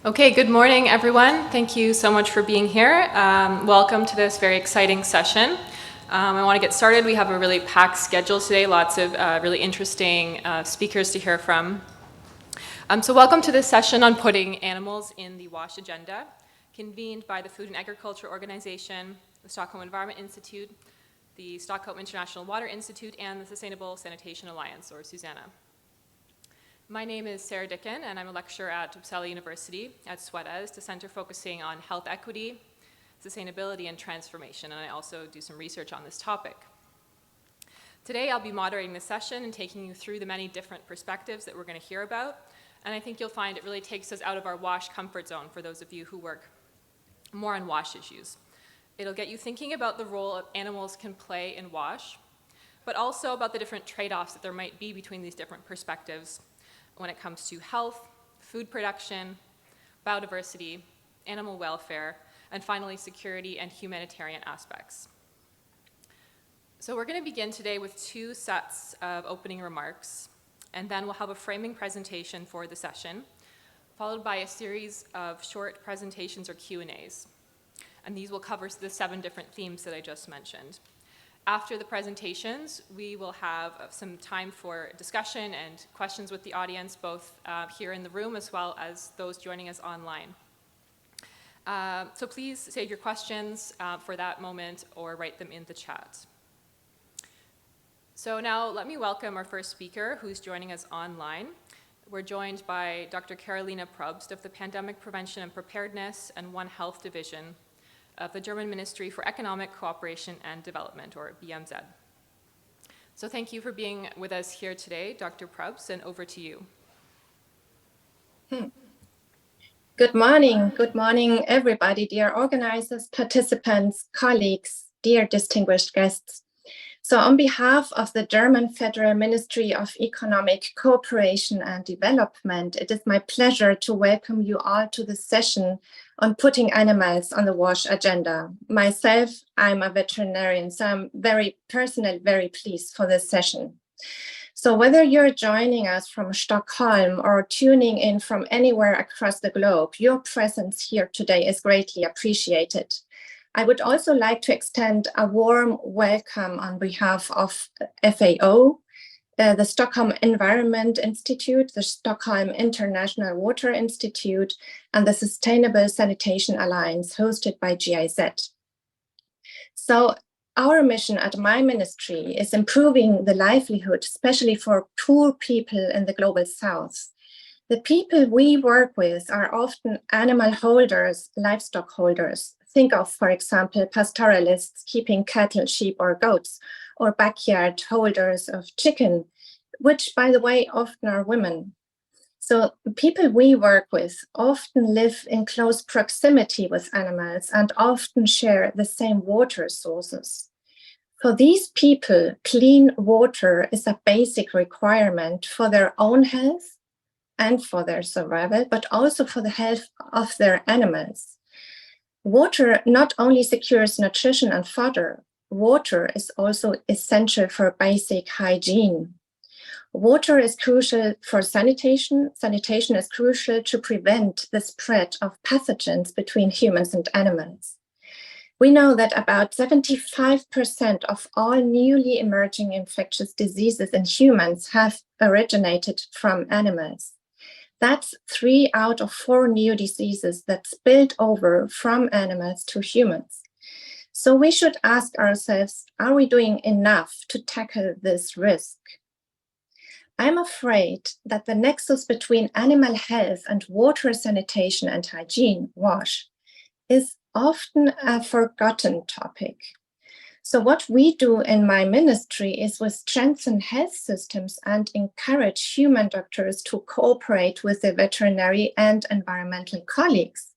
Okay, good morning, everyone. Thank you so much for being here. Welcome to this very exciting session. I want to get started. We have a really packed schedule today, lots of really interesting speakers to hear from. So welcome to this session on putting animals in the WASH agenda, convened by the Food and Agriculture Organization, the Stockholm Environment Institute, the Stockholm International Water Institute, and the Sustainable Sanitation Alliance, or SUSANA. My name is Sarah Dicken, and I'm a lecturer at Uppsala University at SWEDES, the center focusing on health equity, sustainability, and transformation, and I also do some research on this topic. Today, I'll be moderating this session and taking you through the many different perspectives that we're going to hear about, and I think you'll find it really takes us out of our WASH comfort zone for those of you who work more on WASH issues. It'll get you thinking about the role animals can play in WASH, but also about the different trade-offs that there might be between these different perspectives when it comes to health, food production, biodiversity, animal welfare, and finally security and humanitarian aspects. So we're going to begin today with two sets of opening remarks, and then we'll have a framing presentation for the session, followed by a series of short presentations or Q&As. And these will cover the 7 different themes that I just mentioned. After the presentations, we will have some time for discussion and questions with the audience, both here in the room as well as those joining us online. So please save your questions for that moment or write them in the chat. So now let me welcome our first speaker who's joining us online. We're joined by Dr. Carolina Probst of the Pandemic Prevention and Preparedness and One Health Division of the German Ministry for Economic Cooperation and Development, or BMZ. So thank you for being with us here today, Dr. Probst, and over to you. Good morning, everybody, dear organizers, participants, colleagues, dear distinguished guests. So on behalf of the German Federal Ministry of Economic Cooperation and Development, it is my pleasure to welcome you all to this session on putting animals on the WASH agenda. Myself, I'm a veterinarian, so I'm very pleased for this session. So whether you're joining us from Stockholm or tuning in from anywhere across the globe, your presence here today is greatly appreciated. I would also like to extend a warm welcome on behalf of FAO, the Stockholm Environment Institute, the Stockholm International Water Institute, and the Sustainable Sanitation Alliance hosted by GIZ. So our mission at my ministry is improving the livelihood, especially for poor people in the global south. The people we work with are often animal holders, livestock holders. Think of, for example, pastoralists keeping cattle, sheep, or goats, or backyard holders of chicken, which, by the way, often are women. So the people we work with often live in close proximity with animals and often share the same water sources. For these people, clean water is a basic requirement for their own health and for their survival, but also for the health of their animals. Water not only secures nutrition and fodder, water is also essential for basic hygiene. Water is crucial for sanitation. Sanitation is crucial to prevent the spread of pathogens between humans and animals. We know that about 75% of all newly emerging infectious diseases in humans have originated from animals. That's 3 out of 4 new diseases that spilled over from animals to humans. So we should ask ourselves, are we doing enough to tackle this risk? I'm afraid that the nexus between animal health and water sanitation and hygiene, WASH, is often a forgotten topic. So what we do in my ministry is we strengthen health systems and encourage human doctors to cooperate with their veterinary and environmental colleagues.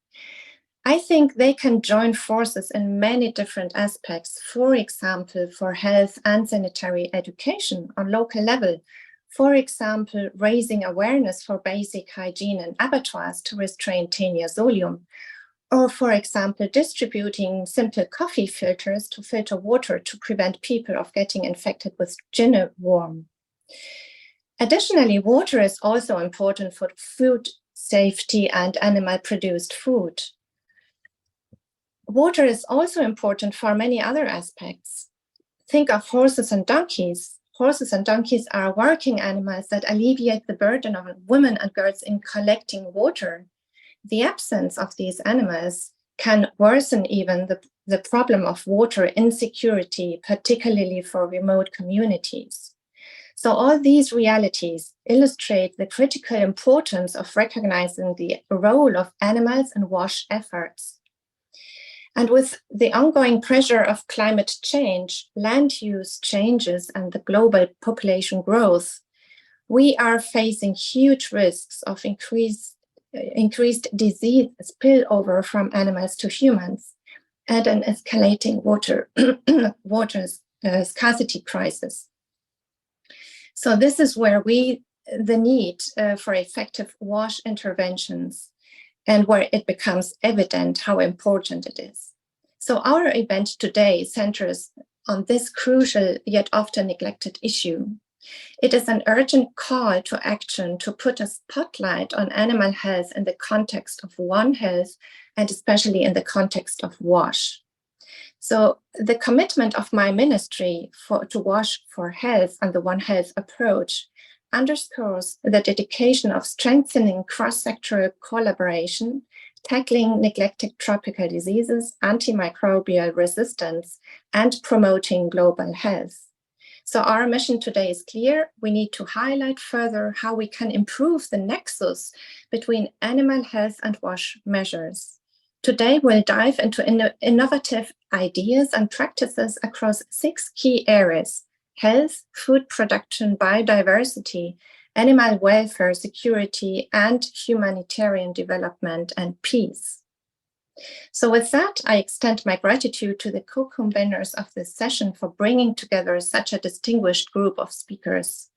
I think they can join forces in many different aspects, for example, for health and sanitary education on local level. For example, raising awareness for basic hygiene in abattoirs to restrain Taeniasolium, or for example, distributing simple coffee filters to filter water to prevent people of getting infected with ginny worm. Additionally, water is also important for food safety, and animal-produced food. Water is also important for many other aspects. Think of horses and donkeys. Horses and donkeys are working animals that alleviate the burden of women and girls in collecting water. The absence of these animals can worsen even the problem of water insecurity, particularly for remote communities. So all these realities illustrate the critical importance of recognizing the role of animals in WASH efforts. And with the ongoing pressure of climate change, land use changes, and the global population growth, we are facing huge risks of increased disease spillover from animals to humans and an escalating water scarcity crisis. So this is where the need for effective WASH interventions and where it becomes evident how important it is. So our event today centers on this crucial yet often neglected issue. It is an urgent call to action to put a spotlight on animal health in the context of One Health and especially in the context of WASH. So the commitment of my ministry to WASH for Health and the One Health approach underscores the dedication of strengthening cross-sectoral collaboration, tackling neglected tropical diseases, antimicrobial resistance, and promoting global health. So our mission today is clear. We need to highlight further how we can improve the nexus between animal health and WASH measures. Today, we'll dive into innovative ideas and practices across 6 key areas: health, food production, biodiversity, animal welfare, security, and humanitarian development and peace. So with that, I extend my gratitude to the co-conveners of this session for bringing together such a distinguished group of speakers.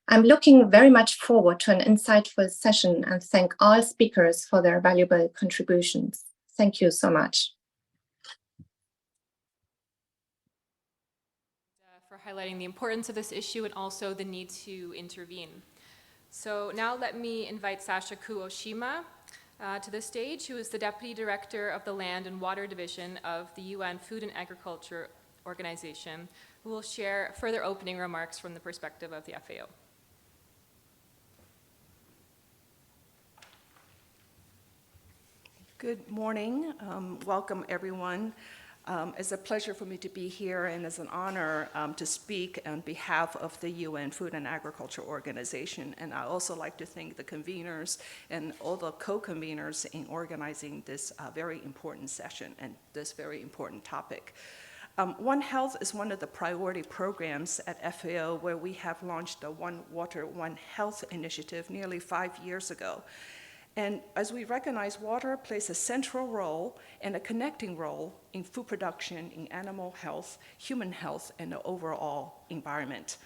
I'm looking very much forward to an insightful session and thank all speakers for their valuable contributions. Thank you so much. For highlighting the importance of this issue and also the need to intervene. So now let me invite Sasha Kuoshima to the stage, who is the Deputy Director of the Land and Water Division of the UN Food and Agriculture Organization, who will share further opening remarks from the perspective of the FAO. Good morning. Welcome, everyone. It's a pleasure for me to be here, and it's an honor to speak on behalf of the UN Food and Agriculture Organization. And I also like to thank the conveners and all the co-conveners in organizing this very important session and this very important topic. One Health is one of the priority programs at FAO where we have launched the One Water, One Health initiative nearly 5 years ago. And as we recognize, water plays a central role and a connecting role in food production, in animal health, human health, and the overall environment.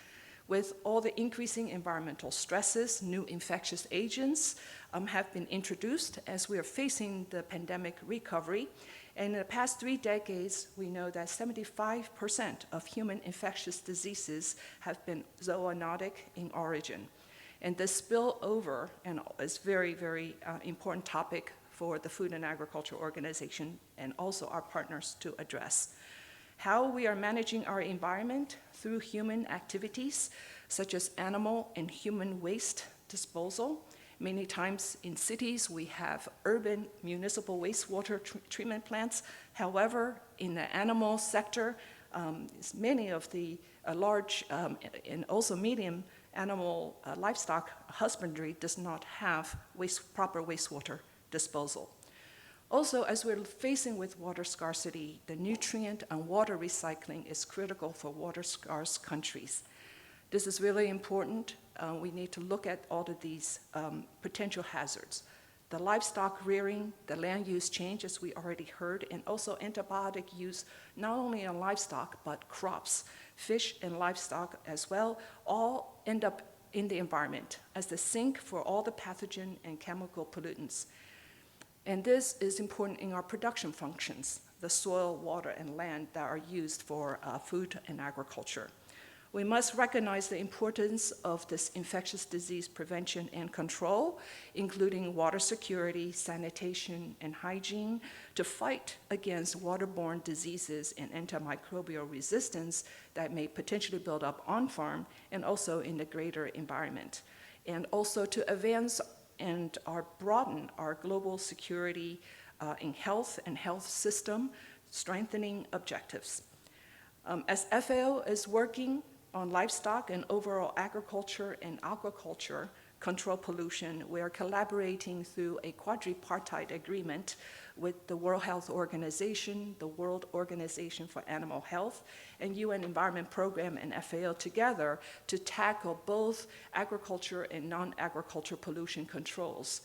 With all the increasing environmental stresses, new infectious agents have been introduced as we are facing the pandemic recovery. And in the past 3 decades, we know that 75% of human infectious diseases have been zoonotic in origin. And this spillover is very, very important topic for the Food and Agriculture Organization and also our partners to address. How we are managing our environment through human activities, such as animal and human waste disposal. Many times in cities, we have urban municipal wastewater treatment plants. However, in the animal sector, many of the large and also medium animal livestock husbandry does not have proper wastewater disposal. Also, as we're facing with water scarcity, the nutrient and water recycling is critical for water-scarce countries. This is really important. We need to look at all of these potential hazards. The livestock rearing, the land use change, as we already heard, and also antibiotic use, not only on livestock, but crops, fish and livestock as well, all end up in the environment as the sink for all the pathogen and chemical pollutants. And this is important in our production functions, the soil, water, and land that are used for food and agriculture. We must recognize the importance of this infectious disease prevention and control, including water security, sanitation, and hygiene, to fight against waterborne diseases and antimicrobial resistance that may potentially build up on farm and also in the greater environment, and also to advance and broaden our global security in health and health system strengthening objectives. As FAO is working on livestock and overall agriculture and aquaculture control pollution, we are collaborating through a quadripartite agreement with the World Health Organization, the World Organization for Animal Health, and UN Environment Program and FAO together to tackle both agriculture and non-agriculture pollution controls.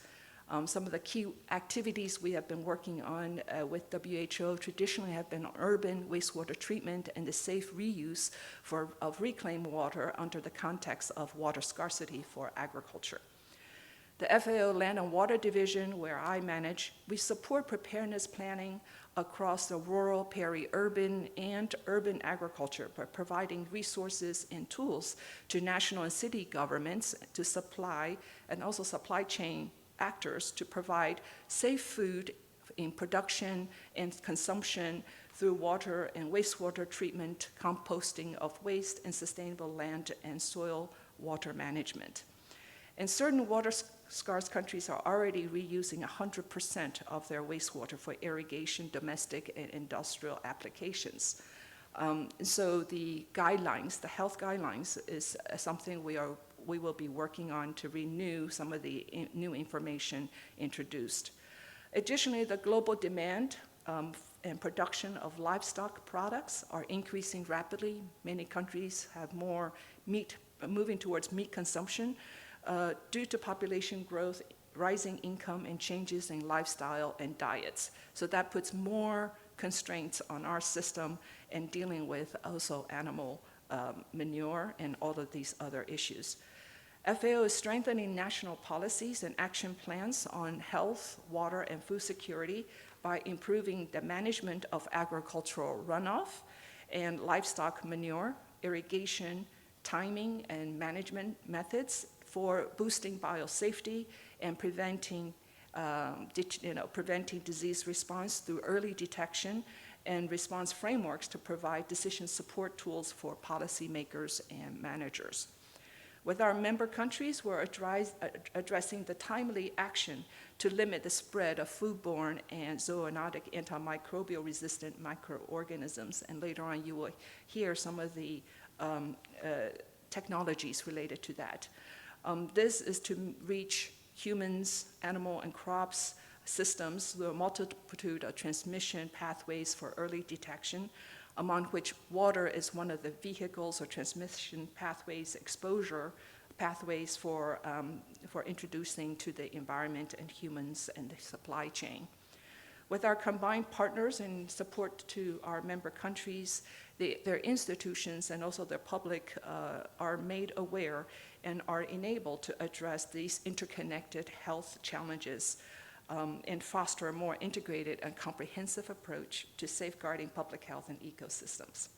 Some of the key activities we have been working on with WHO traditionally have been urban wastewater treatment and the safe reuse of reclaimed water under the context of water scarcity for agriculture. The FAO Land and Water Division, where I manage, we support preparedness planning across the rural, peri-urban, and urban agriculture by providing resources and tools to national and city governments to supply, and also supply chain actors to provide safe food in production and consumption through water and wastewater treatment, composting of waste, and sustainable land and soil water management. And certain water-scarce countries are already reusing 100% of their wastewater for irrigation, domestic, and industrial applications. So the guidelines, the health guidelines, is something we will be working on to renew some of the new information introduced. Additionally, the global demand and production of livestock products are increasing rapidly. Many countries have more meat, moving towards meat consumption due to population growth, rising income, and changes in lifestyle and diets. So that puts more constraints on our system in dealing with also animal manure and all of these other issues. FAO is strengthening national policies and action plans on health, water, and food security by improving the management of agricultural runoff and livestock manure, irrigation, timing, and management methods for boosting biosafety and preventing disease response through early detection and response frameworks to provide decision support tools for policymakers and managers. With our member countries, we're addressing the timely action to limit the spread of foodborne and zoonotic antimicrobial resistant microorganisms. And later on, you will hear some of the technologies related to that. This is to reach humans, animal, and crops systems through a multitude of transmission pathways for early detection, among which water is one of the vehicles or transmission pathways, exposure pathways for introducing to the environment and humans and the supply chain. With our combined partners and support to our member countries, their institutions and also their public are made aware and are enabled to address these interconnected health challenges and foster a more integrated and comprehensive approach to safeguarding public health and ecosystems.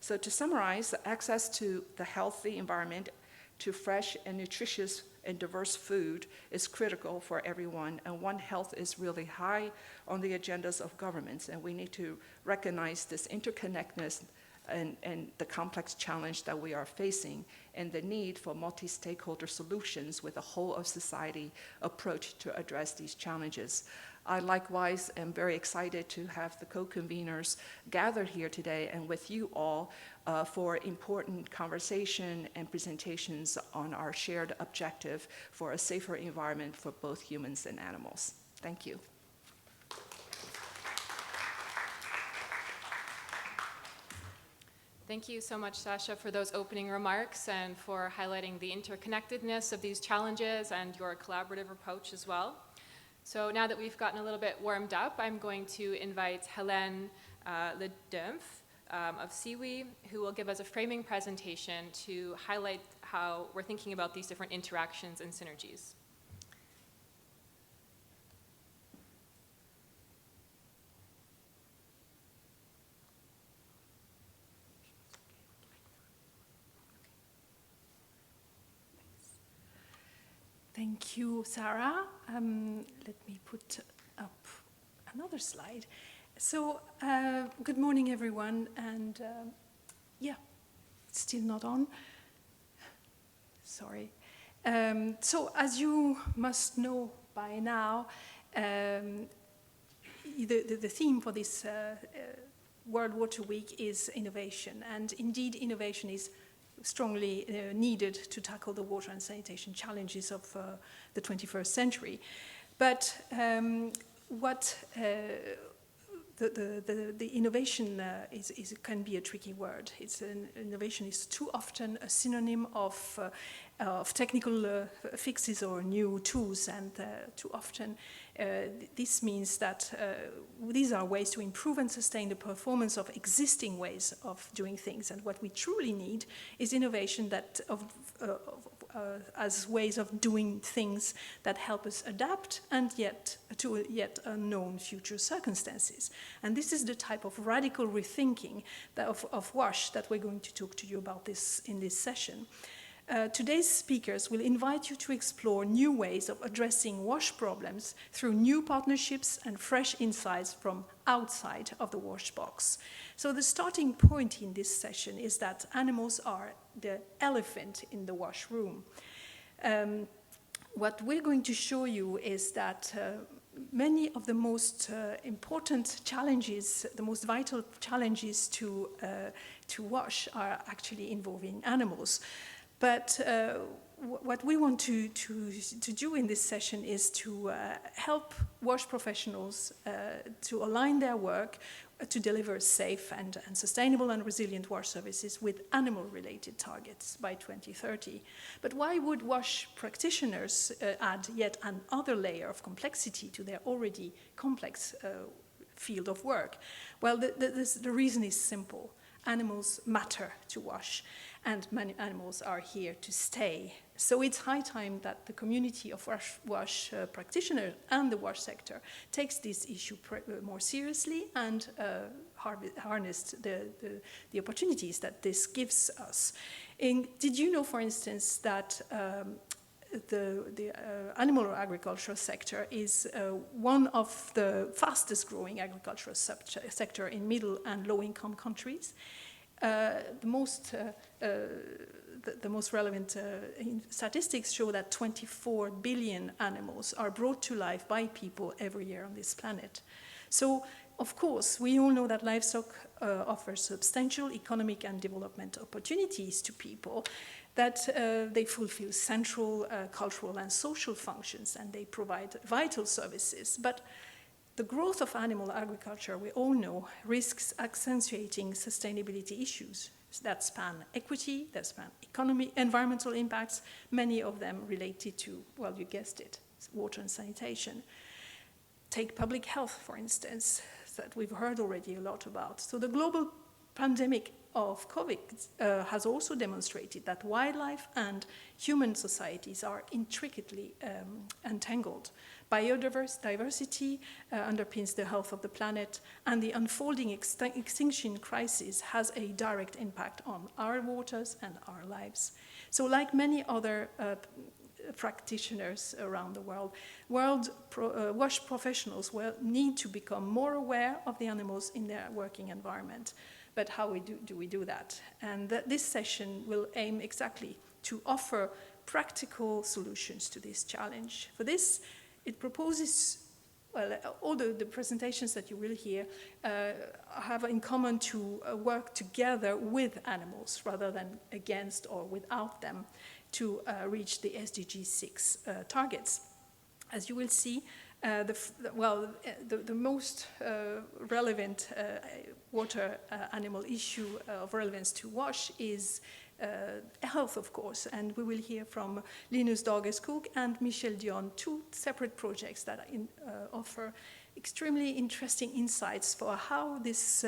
So to summarize, access to the healthy environment, to fresh and nutritious and diverse food is critical for everyone, and One Health is really high on the agendas of governments, and we need to recognize this interconnectedness and the complex challenge that we are facing, and the need for multi-stakeholder solutions with a whole of society approach to address these challenges. I likewise am very excited to have the co-conveners gathered here today and with you all for important conversation and presentations on our shared objective for a safer environment for both humans and animals. Thank you. Thank you so much, Sasha, for those opening remarks and for highlighting the interconnectedness of these challenges and your collaborative approach as well. So now that we've gotten a little bit warmed up, I'm going to invite Hélène Ledempf of SIWI, who will give us a framing presentation to highlight how we're thinking about these different interactions and synergies. Thank you, Sarah. Let me put up another slide. So, good morning, everyone. And yeah, it's still not on. Sorry. So, as you must know by now, the theme for this World Water Week is innovation. And indeed, innovation is strongly needed to tackle the water and sanitation challenges of the 21st century. But what the innovation can be a tricky word. Innovation is too often a synonym of technical fixes or new tools, and too often this means that these are ways to improve and sustain the performance of existing ways of doing things. And what we truly need is innovation that as ways of doing things that help us adapt and to yet unknown future circumstances. And this is the type of radical rethinking of WASH that we're going to talk to you about in this session. Today's speakers will invite you to explore new ways of addressing WASH problems through new partnerships and fresh insights from outside of the WASH box. So the starting point in this session is that animals are the elephant in the WASH room. What we're going to show you is that many of the most important challenges, the most vital challenges to WASH are actually involving animals. But what we want to do in this session is to help WASH professionals to align their work to deliver safe and sustainable and resilient WASH services with animal-related targets by 2030. But why would WASH practitioners add yet another layer of complexity to their already complex field of work? Well, the reason is simple. Animals matter to WASH, and many animals are here to stay. So it's high time that the community of WASH practitioners and the WASH sector takes this issue more seriously and harness the opportunities that this gives us. Did you know, for instance, that the animal agriculture sector is one of the fastest growing agricultural sector in middle and low income countries? The most relevant statistics show that 24 billion animals are brought to life by people every year on this planet. So, of course, we all know that livestock offers substantial economic and development opportunities to people, that they fulfill central cultural and social functions, and they provide vital services. But the growth of animal agriculture, we all know, risks accentuating sustainability issues that span equity, that span economy, environmental impacts, many of them related to, well, you guessed it, water and sanitation. Take public health, for instance, that we've heard already a lot about. So the global pandemic of COVID has also demonstrated that wildlife and human societies are intricately entangled. Biodiversity underpins the health of the planet, and the unfolding extinction crisis has a direct impact on our waters and our lives. So like many other practitioners around the world, WASH professionals will need to become more aware of the animals in their working environment. But how do we do that? And this session will aim exactly to offer practical solutions to this challenge. For this, it proposes, well, all the presentations that you will hear have in common to work together with animals rather than against or without them to reach the SDG 6 targets. As you will see, the most relevant water animal issue of relevance to WASH is health, of course, and we will hear from Linus Dagerskog and Michel Dion, two separate projects that offer extremely interesting insights for how this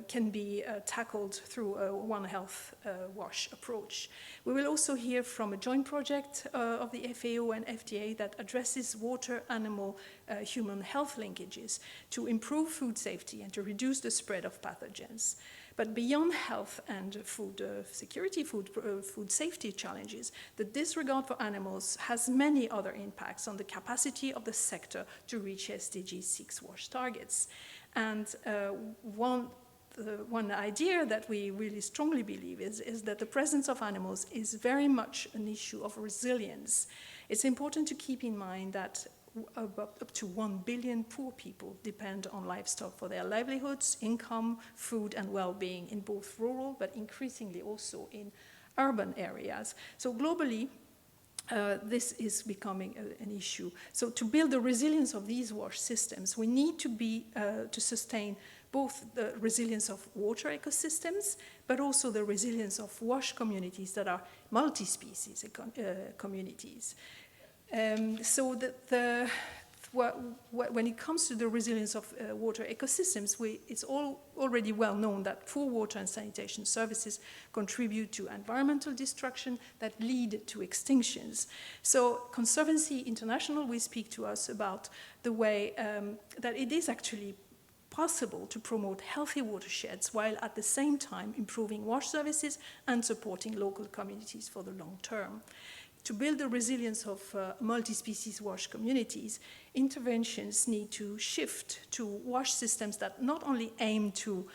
can be tackled through a One Health WASH approach. We will also hear from a joint project of the FAO and FDA that addresses water, animal, human health linkages to improve food safety and to reduce the spread of pathogens. But beyond health and food security, food safety challenges, the disregard for animals has many other impacts on the capacity of the sector to reach SDG 6 WASH targets. And one idea that we really strongly believe is that the presence of animals is very much an issue of resilience. It's important to keep in mind that up to 1 billion poor people depend on livestock for their livelihoods, income, food, and well-being in both rural, but increasingly also in urban areas. So globally, this is becoming an issue. So to build the resilience of these WASH systems, we need to sustain both the resilience of water ecosystems, but also the resilience of WASH communities that are multi-species communities. So that when it comes to the resilience of water ecosystems, it's already well known that poor water and sanitation services contribute to environmental destruction that lead to extinctions. So Conservancy International will speak to us about the way that it is actually possible to promote healthy watersheds while at the same time improving WASH services and supporting local communities for the long term. To build the resilience of multi-species WASH communities, interventions need to shift to WASH systems that not only aim to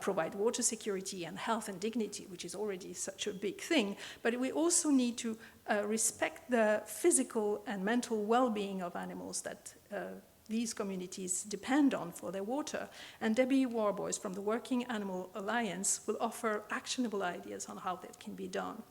provide water security and health and dignity, which is already such a big thing, but we also need to respect the physical and mental well-being of animals that these communities depend on for their water. And Debbie Warboys from the Working Animal Alliance will offer actionable ideas on how that can be done.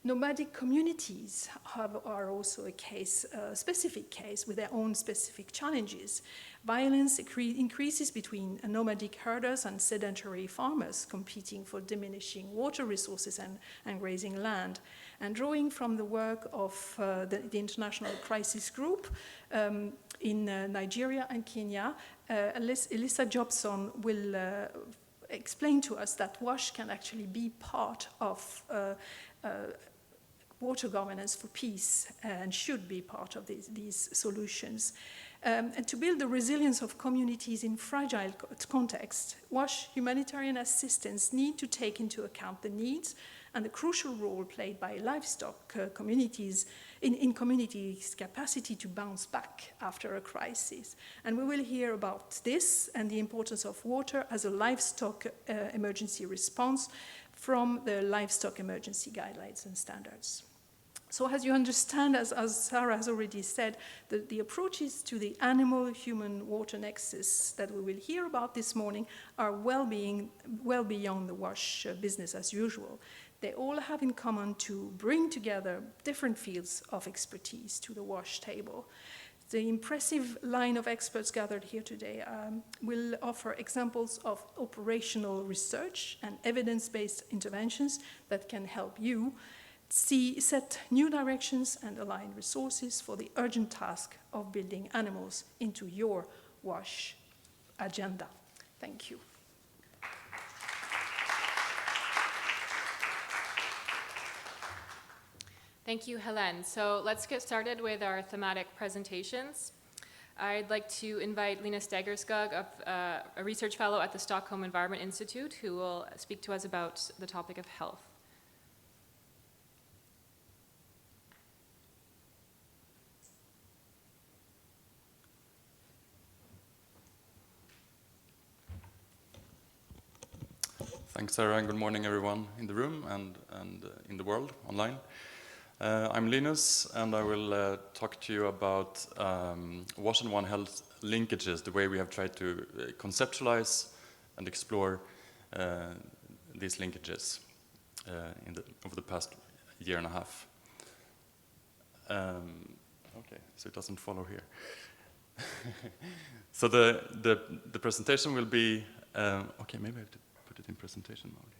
Nomadic communities are also a specific case with their own specific challenges. Violence increases between nomadic herders and sedentary farmers competing for diminishing water resources and grazing land. And drawing from the work of the International Crisis Group in Nigeria and Kenya, Elissa Jobson will explain to us that WASH can actually be part of water governance for peace and should be part of these solutions. And to build the resilience of communities in fragile contexts, WASH humanitarian assistance need to take into account the needs and the crucial role played by livestock communities in communities' capacity to bounce back after a crisis. And we will hear about this and the importance of water as a livestock emergency response from the livestock emergency guidelines and standards. So as you understand, as Sarah has already said, the approaches to the animal-human-water nexus that we will hear about this morning are well beyond the WASH business as usual. They all have in common to bring together different fields of expertise to the WASH table. The impressive line of experts gathered here today will offer examples of operational research and evidence-based interventions that can help you set new directions and align resources for the urgent task of building animals into your WASH agenda. Thank you. Thank you, Hélène. So let's get started with our thematic presentations. I'd like to invite Lina Stegerskog, a research fellow at the Stockholm Environment Institute, who will speak to us about the topic of health. Thanks, Sarah, and good morning, everyone in the room and in the world online. I'm Linus, and I will talk to you about WASH and One Health linkages, the way we have tried to conceptualize and explore these linkages over the past year and a half. Okay, so it doesn't follow here. So the presentation will be, okay, maybe I have to put it in presentation mode here.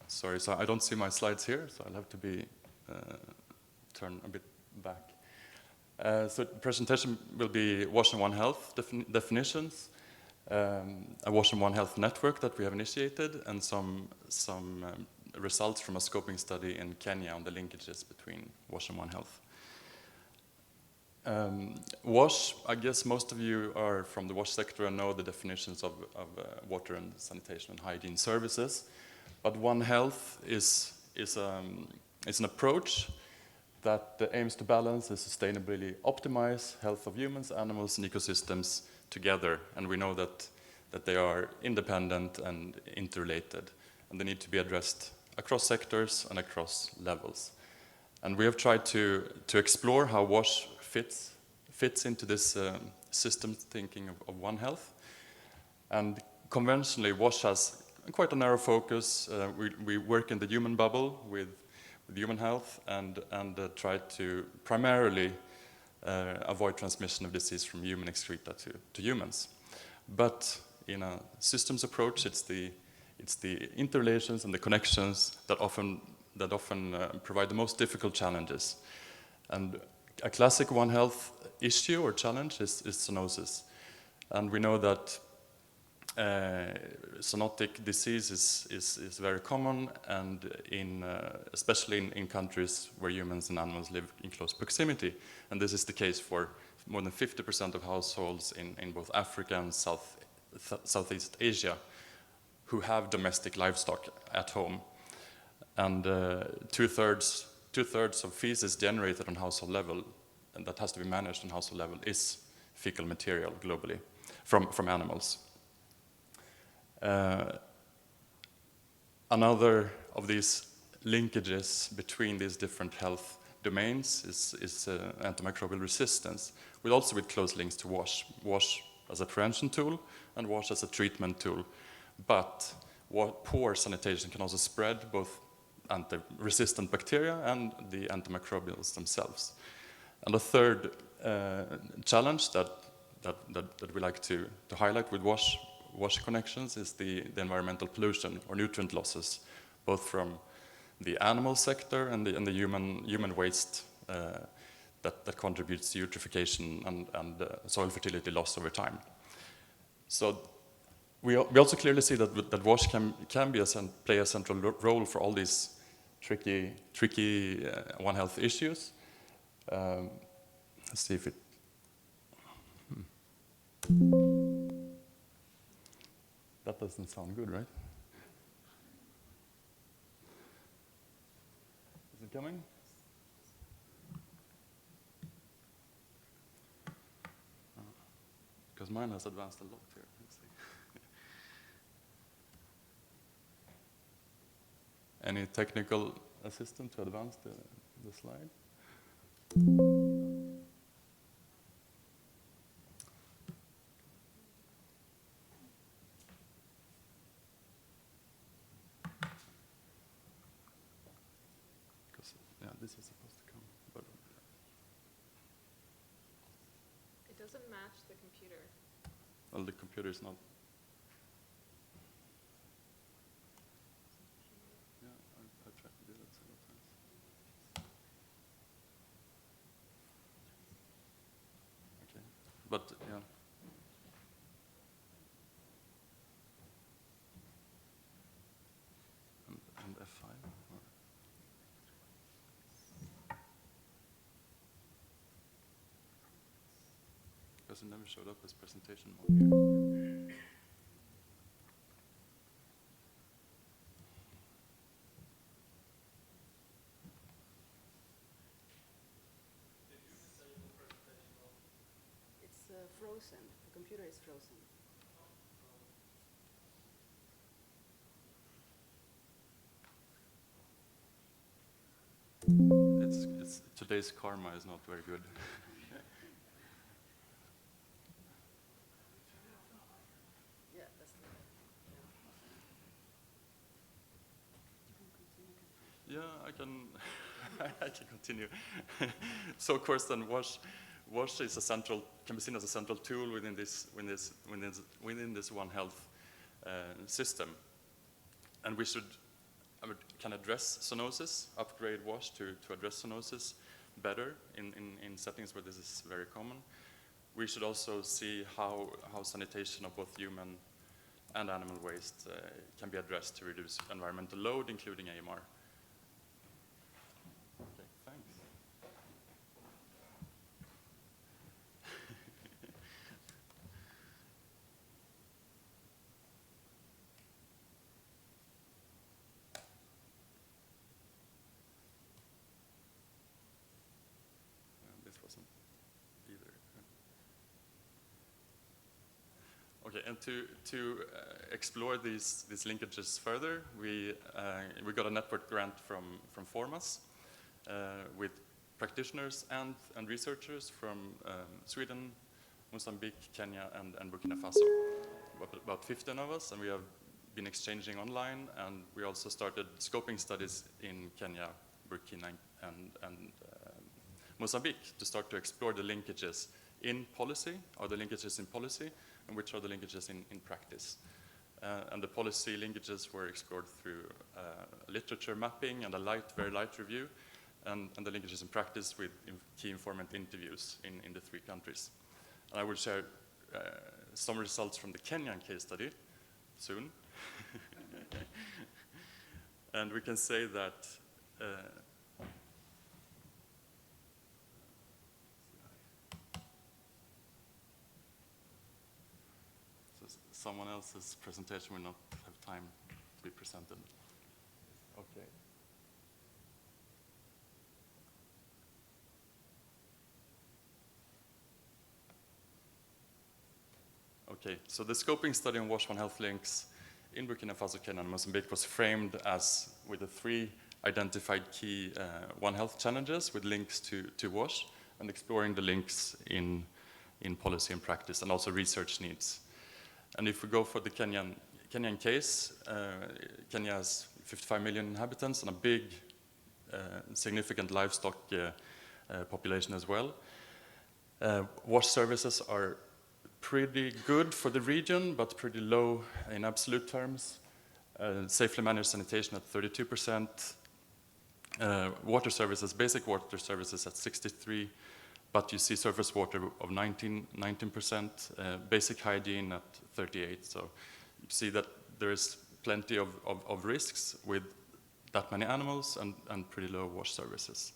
Sorry, so I don't see my slides here, so I'll have to be turn a bit back. So the presentation will be WASH and One Health definitions, a WASH and One Health network that we have initiated, and some results from a scoping study in Kenya on the linkages between WASH and One Health. WASH, I guess most of you are from the WASH sector and know the definitions of water and sanitation and hygiene services. But One Health is an approach that aims to balance and sustainably optimize health of humans, animals, and ecosystems together. And we know that they are independent and interrelated, and they need to be addressed across sectors and across levels. And we have tried to explore how WASH fits into this system thinking of One Health. And conventionally, WASH has quite a narrow focus. We work in the human bubble with human health and try to primarily avoid transmission of disease from human excreta to humans. But in a systems approach, it's the interrelations and the connections that often provide the most difficult challenges. And a classic One Health issue or challenge is zoonosis. And we know that zoonotic disease is very common, and especially in countries where humans and animals live in close proximity. And this is the case for more than 50% of households in both Africa and Southeast Asia who have domestic livestock at home. And two-thirds of feces generated on household level, and that has to be managed on household level, is fecal material globally from animals. Another of these linkages between these different health domains is antimicrobial resistance, with close links to WASH. WASH as a prevention tool and WASH as a treatment tool. But poor sanitation can also spread both anti-resistant bacteria and the antimicrobials themselves. And a third challenge that we like to highlight with WASH connections is the environmental pollution or nutrient losses, both from the animal sector and the human waste that contributes to eutrophication and soil fertility loss over time. So we also clearly see that WASH can play a central role for all these tricky One Health issues. Let's see if it. That doesn't sound good, right? Is it coming? Because mine has advanced a lot here. Let's see. Any technical assistant to advance the slide? Yeah, this is supposed to come, but It doesn't match the computer. well, the computer is not. Yeah, I tried to do that several times. Okay, but yeah. And F5. Or because it never showed up as presentation mode here. It's frozen. The computer is frozen. It's today's karma is not very good. Yeah, that's the. Yeah, I can. I can continue. So of course, then WASH is can be seen as a central tool within this One Health system, and we can address zoonosis, upgrade WASH to address zoonosis better in settings where this is very common. We should also see how sanitation of both human and animal waste can be addressed to reduce environmental load, including AMR. Okay, thanks. Okay, and to explore these linkages further, we got a network grant from Formas with practitioners and researchers from Sweden, Mozambique, Kenya, and Burkina Faso. About 15 of us, and we have been exchanging online, and we also started scoping studies in Kenya, Burkina, and Mozambique to start to explore the linkages in policy, are the linkages in policy, and which are the linkages in practice. And the policy linkages were explored through literature mapping and a very light review, and the linkages in practice with key informant interviews in the 3 countries. And I will share some results from the Kenyan case study soon. And we can say that someone else's presentation will not have time to be presented. Okay. Okay, so the scoping study on WASH One Health links in Burkina Faso, Kenya, and Mozambique was framed as with the 3 identified key One Health challenges with links to WASH, and exploring the links in policy and practice, and also research needs. And if we go for the Kenyan case, Kenya has 55 million inhabitants and a big, significant livestock population as well. WASH services are pretty good for the region, but pretty low in absolute terms. Safely managed sanitation at 32%. Water services, basic water services at 63%, but you see surface water of 19%, basic hygiene at 38%. So you see that there is plenty of risks with that many animals and pretty low WASH services.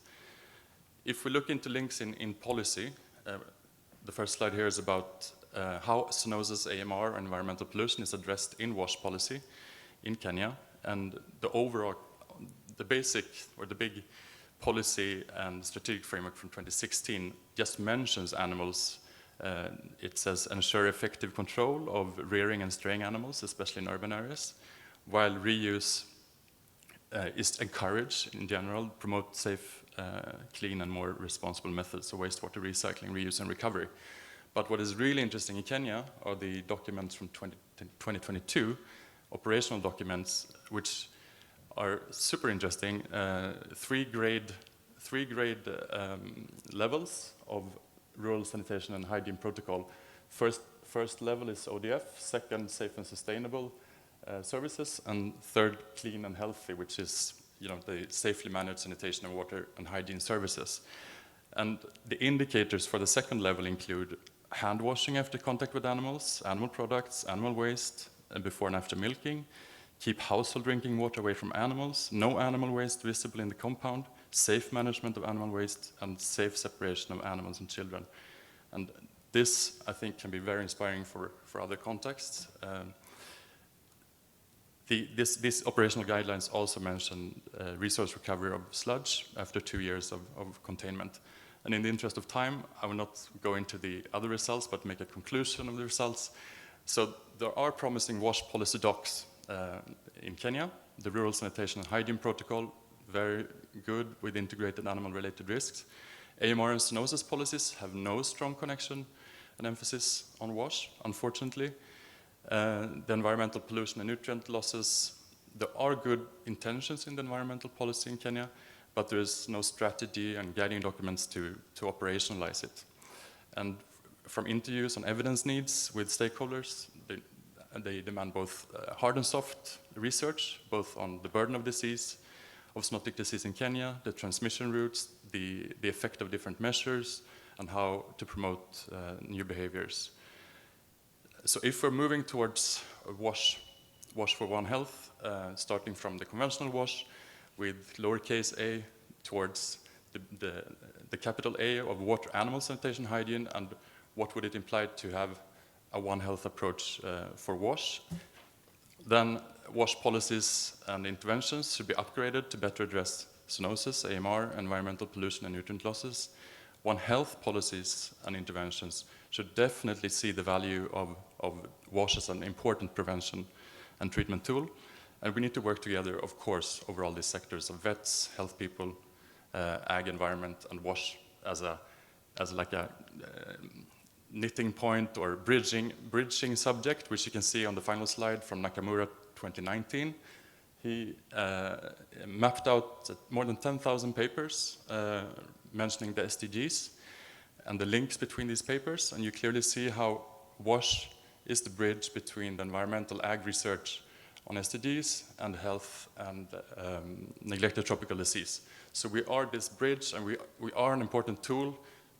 If we look into links in policy, the first slide here is about how zoonosis, AMR, and environmental pollution is addressed in WASH policy in Kenya. And the basic or the big policy and strategic framework from 2016 just mentions animals. It says ensure effective control of rearing and straying animals, especially in urban areas, while reuse is encouraged in general, promote safe, clean and more responsible methods of wastewater recycling, reuse and recovery. But what is really interesting in Kenya are the documents from 2022, operational documents, which are super interesting. Three grade levels of rural sanitation and hygiene protocol. First level is ODF, second safe and sustainable services, and third clean and healthy, which is the safely managed sanitation and water and hygiene services. And the indicators for the second level include hand washing after contact with animals, animal products, animal waste, and before and after milking, keep household drinking water away from animals, no animal waste visible in the compound, safe management of animal waste, and safe separation of animals and children. And this, I think, can be very inspiring for other contexts. These operational guidelines also mention resource recovery of sludge after 2 years of containment. And in the interest of time, I will not go into the other results, but make a conclusion of the results. So there are promising WASH policy docs in Kenya. The Rural Sanitation and Hygiene Protocol, very good with integrated animal-related risks. AMR and zoonosis policies have no strong connection and emphasis on WASH, unfortunately. The environmental pollution and nutrient losses, there are good intentions in the environmental policy in Kenya, but there is no strategy and guiding documents to operationalize it. And from interviews on evidence needs with stakeholders, they demand both hard and soft research, both on the burden of disease, of zoonotic disease in Kenya, the transmission routes, the effect of different measures, and how to promote new behaviors. So if we're moving towards WASH for One Health, starting from the conventional WASH with lowercase a towards the capital A of water, animal sanitation, hygiene, and what would it imply to have a One Health approach for WASH, then WASH policies and interventions should be upgraded to better address zoonosis, AMR, environmental pollution and nutrient losses. One Health policies and interventions should definitely see the value of WASH as an important prevention and treatment tool. And we need to work together, of course, over all these sectors of vets, health people, ag environment, and WASH as like a knitting point or bridging subject, which you can see on the final slide from Nakamura 2019. He mapped out more than 10,000 papers mentioning the SDGs and the links between these papers, and you clearly see how WASH is the bridge between the environmental ag research on SDGs and health and neglected tropical disease. So we are this bridge, and we are an important tool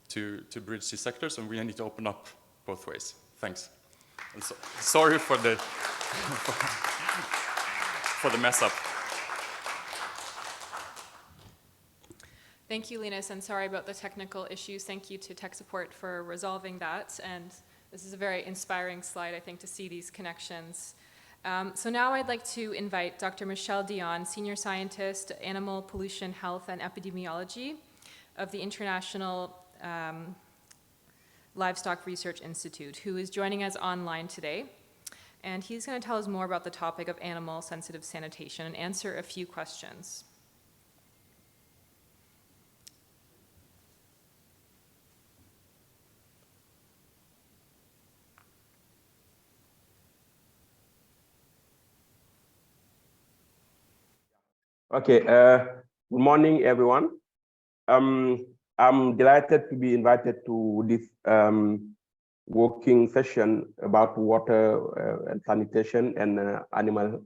to bridge these sectors, and we need to open up both ways. Thanks. And so, sorry for the for the mess up. Thank you, Linus, and sorry about the technical issues. Thank you to tech support for resolving that. And this is a very inspiring slide, I think, to see these connections. So now I'd like to invite Dr. Michelle Dion, Senior Scientist, Animal Pollution Health and Epidemiology of the International Livestock Research Institute, who is joining us online today. And he's going to tell us more about the topic of animal-sensitive sanitation and answer a few questions. Okay, good morning, everyone. I'm delighted to be invited to this working session about water and sanitation and animals.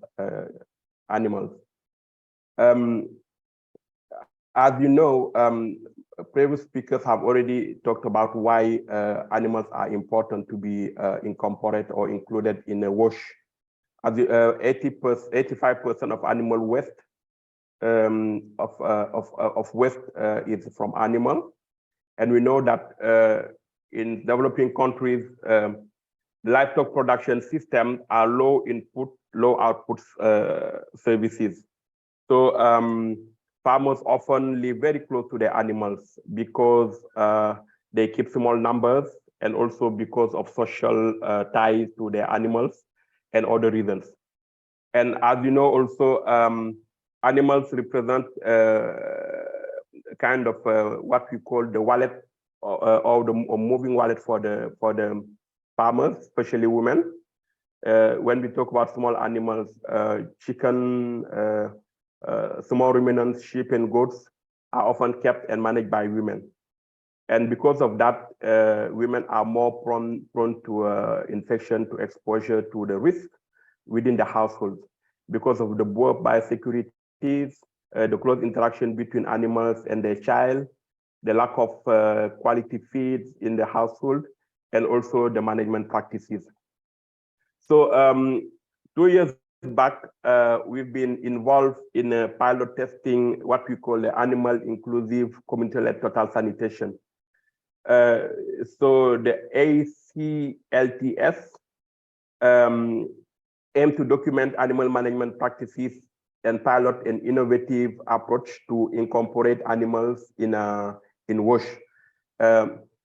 As you know, previous speakers have already talked about why animals are important to be incorporated or included in a WASH. As 85% of animal waste of waste is from animal, and we know that in developing countries, livestock production systems are low input, low output services. So farmers often live very close to their animals because they keep small numbers, and also because of social ties to their animals and other reasons. And as you know, also animals represent kind of what we call the wallet or the moving wallet for the farmers, especially women. When we talk about small animals, chicken, small ruminants, sheep, and goats are often kept and managed by women. And because of that, women are more prone to infection, to exposure to the risk within the household because of the poor biosecurity, the close interaction between animals and their child, the lack of quality feeds in the household, and also the management practices. So 2 years back, we've been involved in pilot testing what we call the animal inclusive community-led total sanitation. So the ACLTS aim to document animal management practices and pilot an innovative approach to incorporate animals in WASH.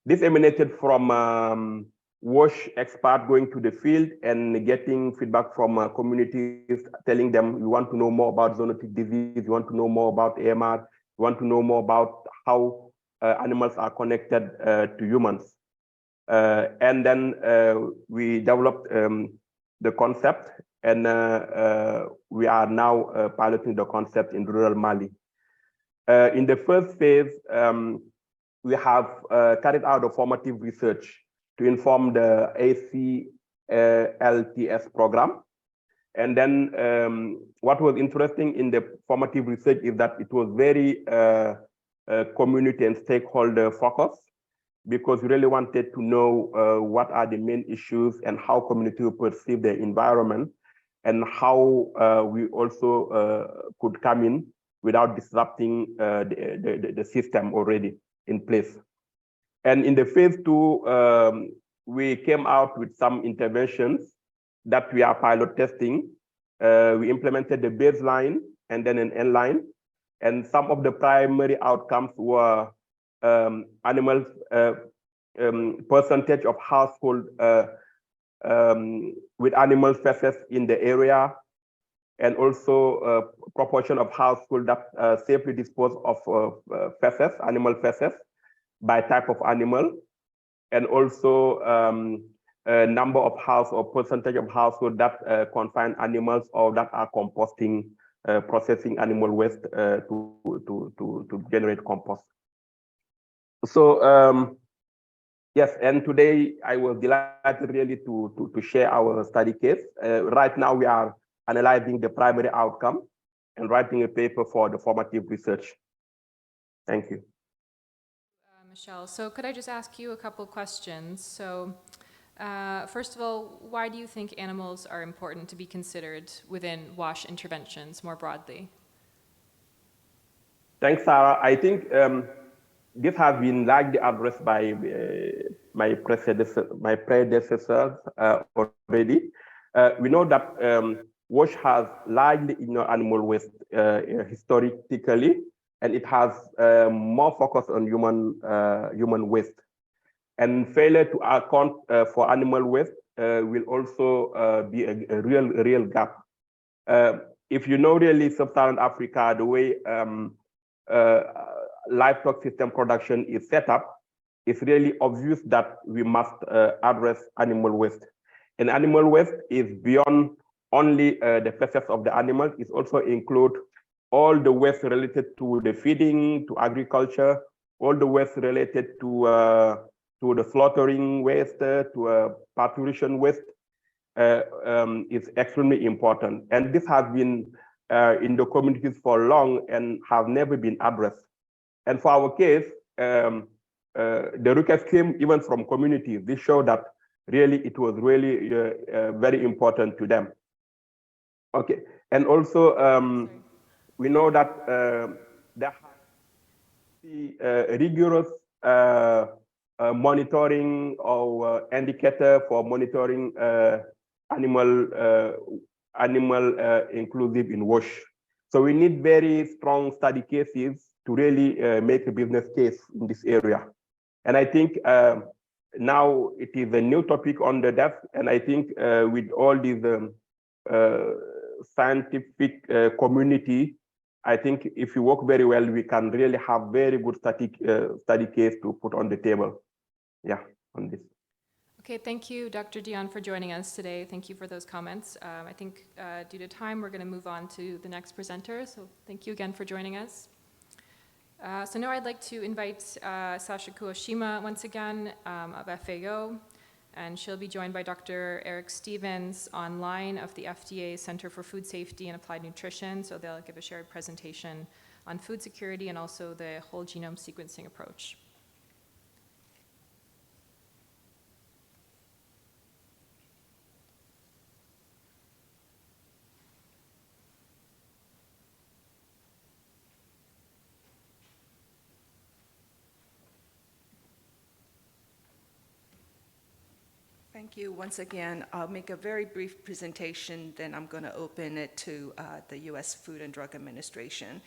This emanated from WASH expert going to the field and getting feedback from communities, telling them, we want to know more about zoonotic disease, we want to know more about AMR, we want to know more about how animals are connected to humans. And then we developed the concept, and we are now piloting the concept in rural Mali. In the first phase, we have carried out a formative research to inform the ACLTS program. And then what was interesting in the formative research is that it was very community and stakeholder focused, because we really wanted to know what are the main issues and how community will perceive the environment, and how we also could come in without disrupting the system already in place. And in the phase 2, we came out with some interventions that we are pilot testing. We implemented the baseline and then an end line. And some of the primary outcomes were animals percentage of household with animal feces in the area, and also proportion of household that safely dispose of feces, animal feces, by type of animal, and also number of house or percentage of household that confine animals or that are composting, processing animal waste to generate compost. So yes, and today I was delighted really to share our study case. Right now we are analyzing the primary outcome and writing a paper for the formative research. Thank you. Michelle, so could I just ask you a couple questions? So first of all, why do you think animals are important to be considered within WASH interventions more broadly? Thanks, Sarah. I think this has been largely addressed by my predecessors already. We know that WASH has largely ignored animal waste historically, and it has more focus on human waste. And failure to account for animal waste will also be a real gap. If you know really sub-Saharan Africa, the way livestock system production is set up, it's really obvious that we must address animal waste. And animal waste is beyond only the feces of the animals. It also includes all the waste related to the feeding, to agriculture, all the waste related to the slaughtering waste, to parturition waste is extremely important. And this has been in the communities for long and have never been addressed. And for our case, the request came even from communities. This showed that really it was really very important to them. Okay, and also we know that there has to be rigorous monitoring or indicator for monitoring animal inclusive in WASH. So we need very strong study cases to really make a business case in this area. And I think now it is a new topic on the desk, and I think with all these scientific community, I think if you work very well, we can really have very good study case to put on the table. Yeah, on this. Okay, thank you, Dr. Dion, for joining us today. Thank you for those comments. I think due to time, we're going to move on to the next presenter. So thank you again for joining us. So now I'd like to invite Sasha Kuoshima once again of FAO, and she'll be joined by Dr. Eric Stevens online of the FDA Center for Food Safety and Applied Nutrition. So they'll give a shared presentation on food security and also the whole genome sequencing approach. Thank you once again. I'll make a very brief presentation, then I'm going to open it to the U.S. Food and Drug Administration.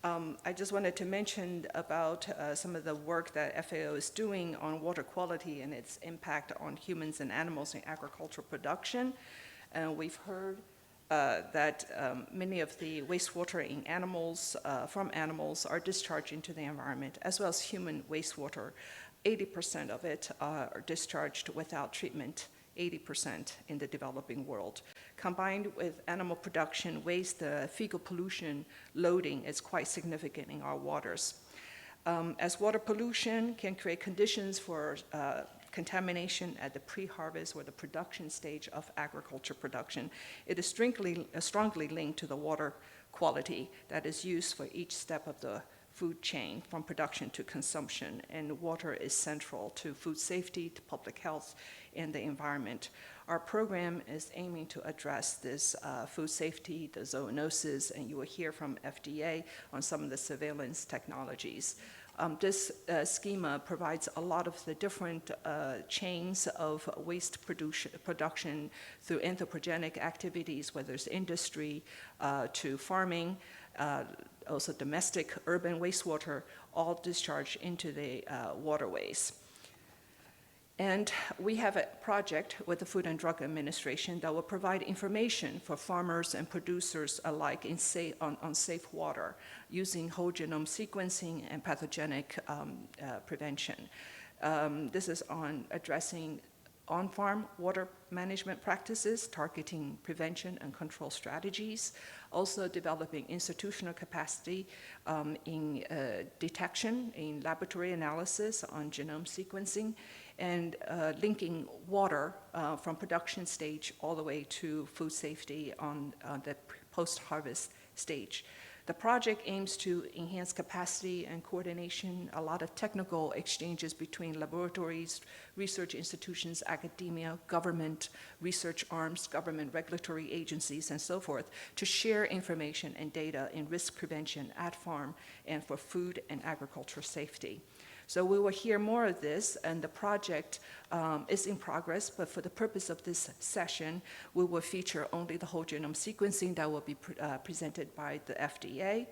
I just wanted to mention about some of the work that FAO is doing on water quality and its impact on humans and animals in agricultural production. We've heard that many of the wastewater in animals, from animals are discharged into the environment, as well as human wastewater. 80% of it are discharged without treatment, 80% in the developing world. Combined with animal production waste, the fecal pollution loading is quite significant in our waters. As water pollution can create conditions for contamination at the pre-harvest or the production stage of agriculture production, it is strongly linked to the water quality that is used for each step of the food chain from production to consumption, and water is central to food safety, to public health, and the environment. Our program is aiming to address this food safety, the zoonosis, and you will hear from FDA on some of the surveillance technologies. This schema provides a lot of the different chains of waste production through anthropogenic activities, whether it's industry to farming, also domestic urban wastewater, all discharged into the waterways. And we have a project with the Food and Drug Administration that will provide information for farmers and producers alike on safe water using whole genome sequencing and pathogenic prevention. This is on addressing on-farm water management practices, targeting prevention and control strategies, also developing institutional capacity in detection, in laboratory analysis on genome sequencing, and linking water from production stage all the way to food safety on the post-harvest stage. The project aims to enhance capacity and coordination, a lot of technical exchanges between laboratories, research institutions, academia, government, research arms, government regulatory agencies, and so forth, to share information and data in risk prevention at farm and for food and agriculture safety. So we will hear more of this, and the project is in progress, but for the purpose of this session, we will feature only the whole genome sequencing that will be presented by the FDA.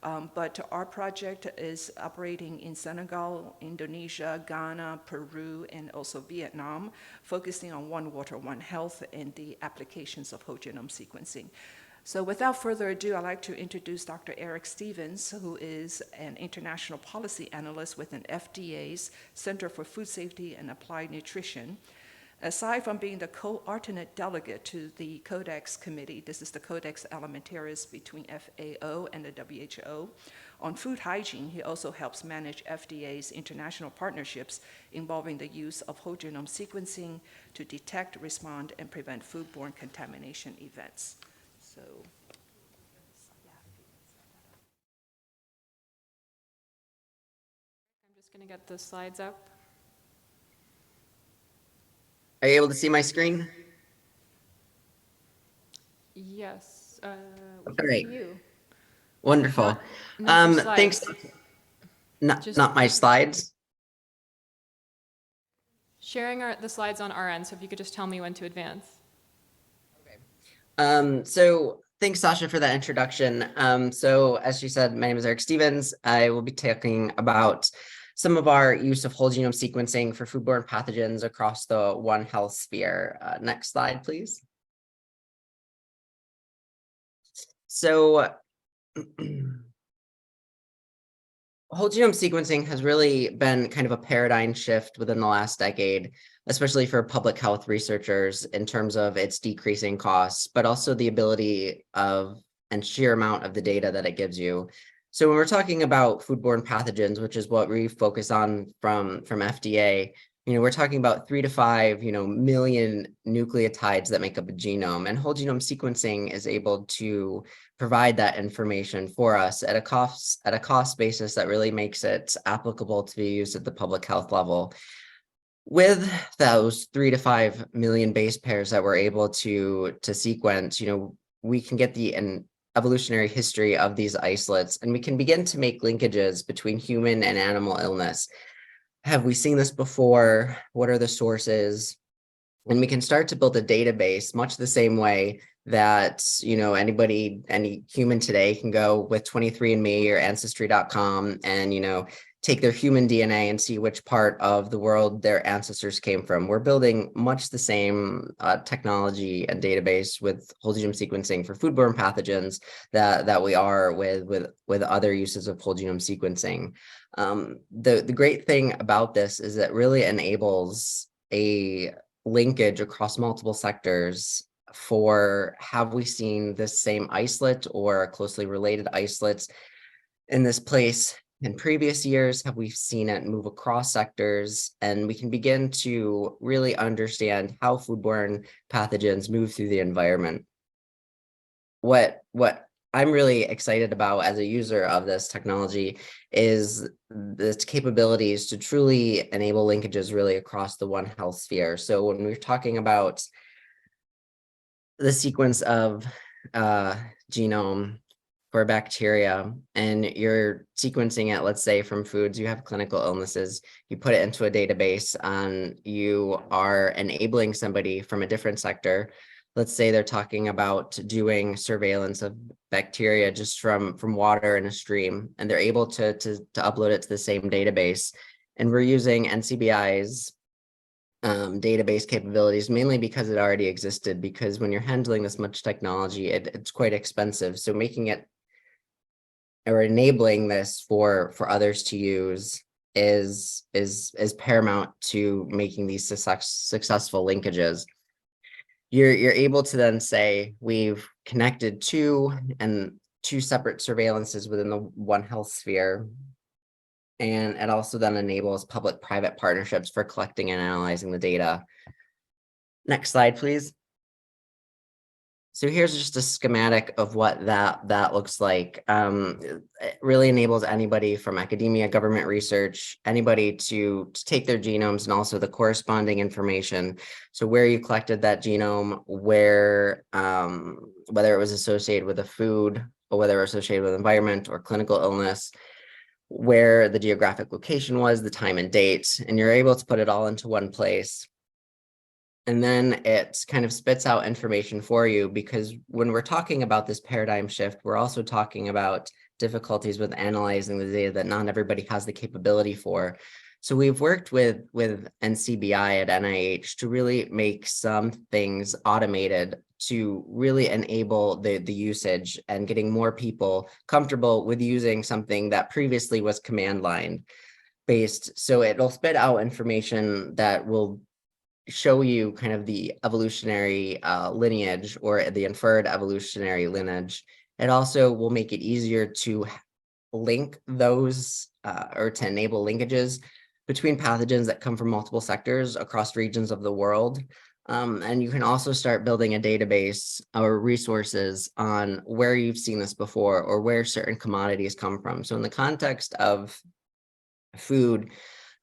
But our project is operating in Senegal, Indonesia, Ghana, Peru, and also Vietnam, focusing on One Water, One Health and the applications of whole genome sequencing. So without further ado, I'd like to introduce Dr. Eric Stevens, who is an international policy analyst with an FDA's Center for Food Safety and Applied Nutrition. Aside from being the co-alternate delegate to the Codex Committee, this is the Codex Alimentarius between FAO and the WHO, on food hygiene, he also helps manage FDA's international partnerships involving the use of whole genome sequencing to detect, respond, and prevent foodborne contamination events. So, I'm just going to get the slides up. Are you able to see my screen? Yes. Great. You. Wonderful. Not your Thanks. Just- Not my slides. Sharing the slides on our end, so if you could just tell me when to advance. So thanks, Sasha, for that introduction. So as she said, my name is Eric Stevens. I will be talking about some of our use of whole genome sequencing for foodborne pathogens across the One Health sphere. Next slide, please. So whole genome sequencing has really been kind of a paradigm shift within the last decade, especially for public health researchers in terms of its decreasing costs, but also the ability of and sheer amount of the data that it gives you. So when we're talking about foodborne pathogens, which is what we focus on from FDA, we're talking about 3 to 5, million nucleotides that make up a genome, and whole genome sequencing is able to provide that information for us at a cost basis that really makes it applicable to be used at the public health level. With those 3 to 5 million base pairs that we're able to sequence, we can get the evolutionary history of these isolates, and we can begin to make linkages between human and animal illness. Have we seen this before? What are the sources? And we can start to build a database much the same way that, any human today can go with 23andMe or Ancestry.com and, take their human DNA and see which part of the world their ancestors came from. We're building much the same technology and database with whole genome sequencing for foodborne pathogens that we are with other uses of whole genome sequencing. The great thing about this is it really enables a linkage across multiple sectors for have we seen this same isolate or closely related isolates in this place in previous years? Have we seen it move across sectors? And we can begin to really understand how foodborne pathogens move through the environment. What I'm really excited about as a user of this technology is its capabilities to truly enable linkages really across the One Health sphere. So when we're talking about the sequence of genome for bacteria, and you're sequencing it, let's say from foods, you have clinical illnesses, you put it into a database, and you are enabling somebody from a different sector. Let's say they're talking about doing surveillance of bacteria just from water in a stream, and they're able to upload it to the same database. And we're using NCBI's database capabilities, mainly because it already existed, because when you're handling this much technology, it's quite expensive. So making it or enabling this for others to use is paramount to making these successful linkages. You're able to then say we've connected two separate surveillances within the One Health sphere. And it also then enables public-private partnerships for collecting and analyzing the data. Next slide, please. So here's just a schematic of what that looks like. It really enables anybody from academia, government research, anybody to take their genomes and also the corresponding information. So where you collected that genome, where whether it was associated with a food or whether it was associated with environment or clinical illness, where the geographic location was, the time and date, and you're able to put it all into one place. And then it kind of spits out information for you, because when we're talking about this paradigm shift, we're also talking about difficulties with analyzing the data that not everybody has the capability for. So we've worked with NCBI at NIH to really make some things automated to really enable the usage and getting more people comfortable with using something that previously was command line based. So it'll spit out information that will show you kind of the evolutionary lineage or the inferred evolutionary lineage. It also will make it easier to link those or to enable linkages between pathogens that come from multiple sectors across regions of the world. And you can also start building a database or resources on where you've seen this before or where certain commodities come from. So in the context of food,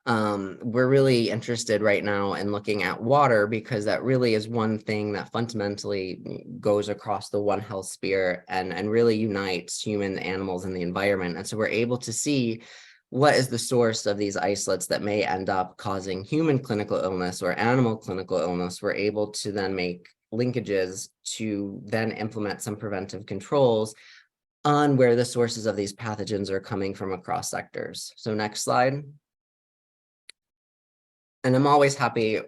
we're really interested right now in looking at water, because that really is one thing that fundamentally goes across the One Health sphere and really unites human, animals, and the environment. And so we're able to see what is the source of these isolates that may end up causing human clinical illness or animal clinical illness. We're able to then make linkages to then implement some preventive controls on where the sources of these pathogens are coming from across sectors. So next slide. And I'm always happy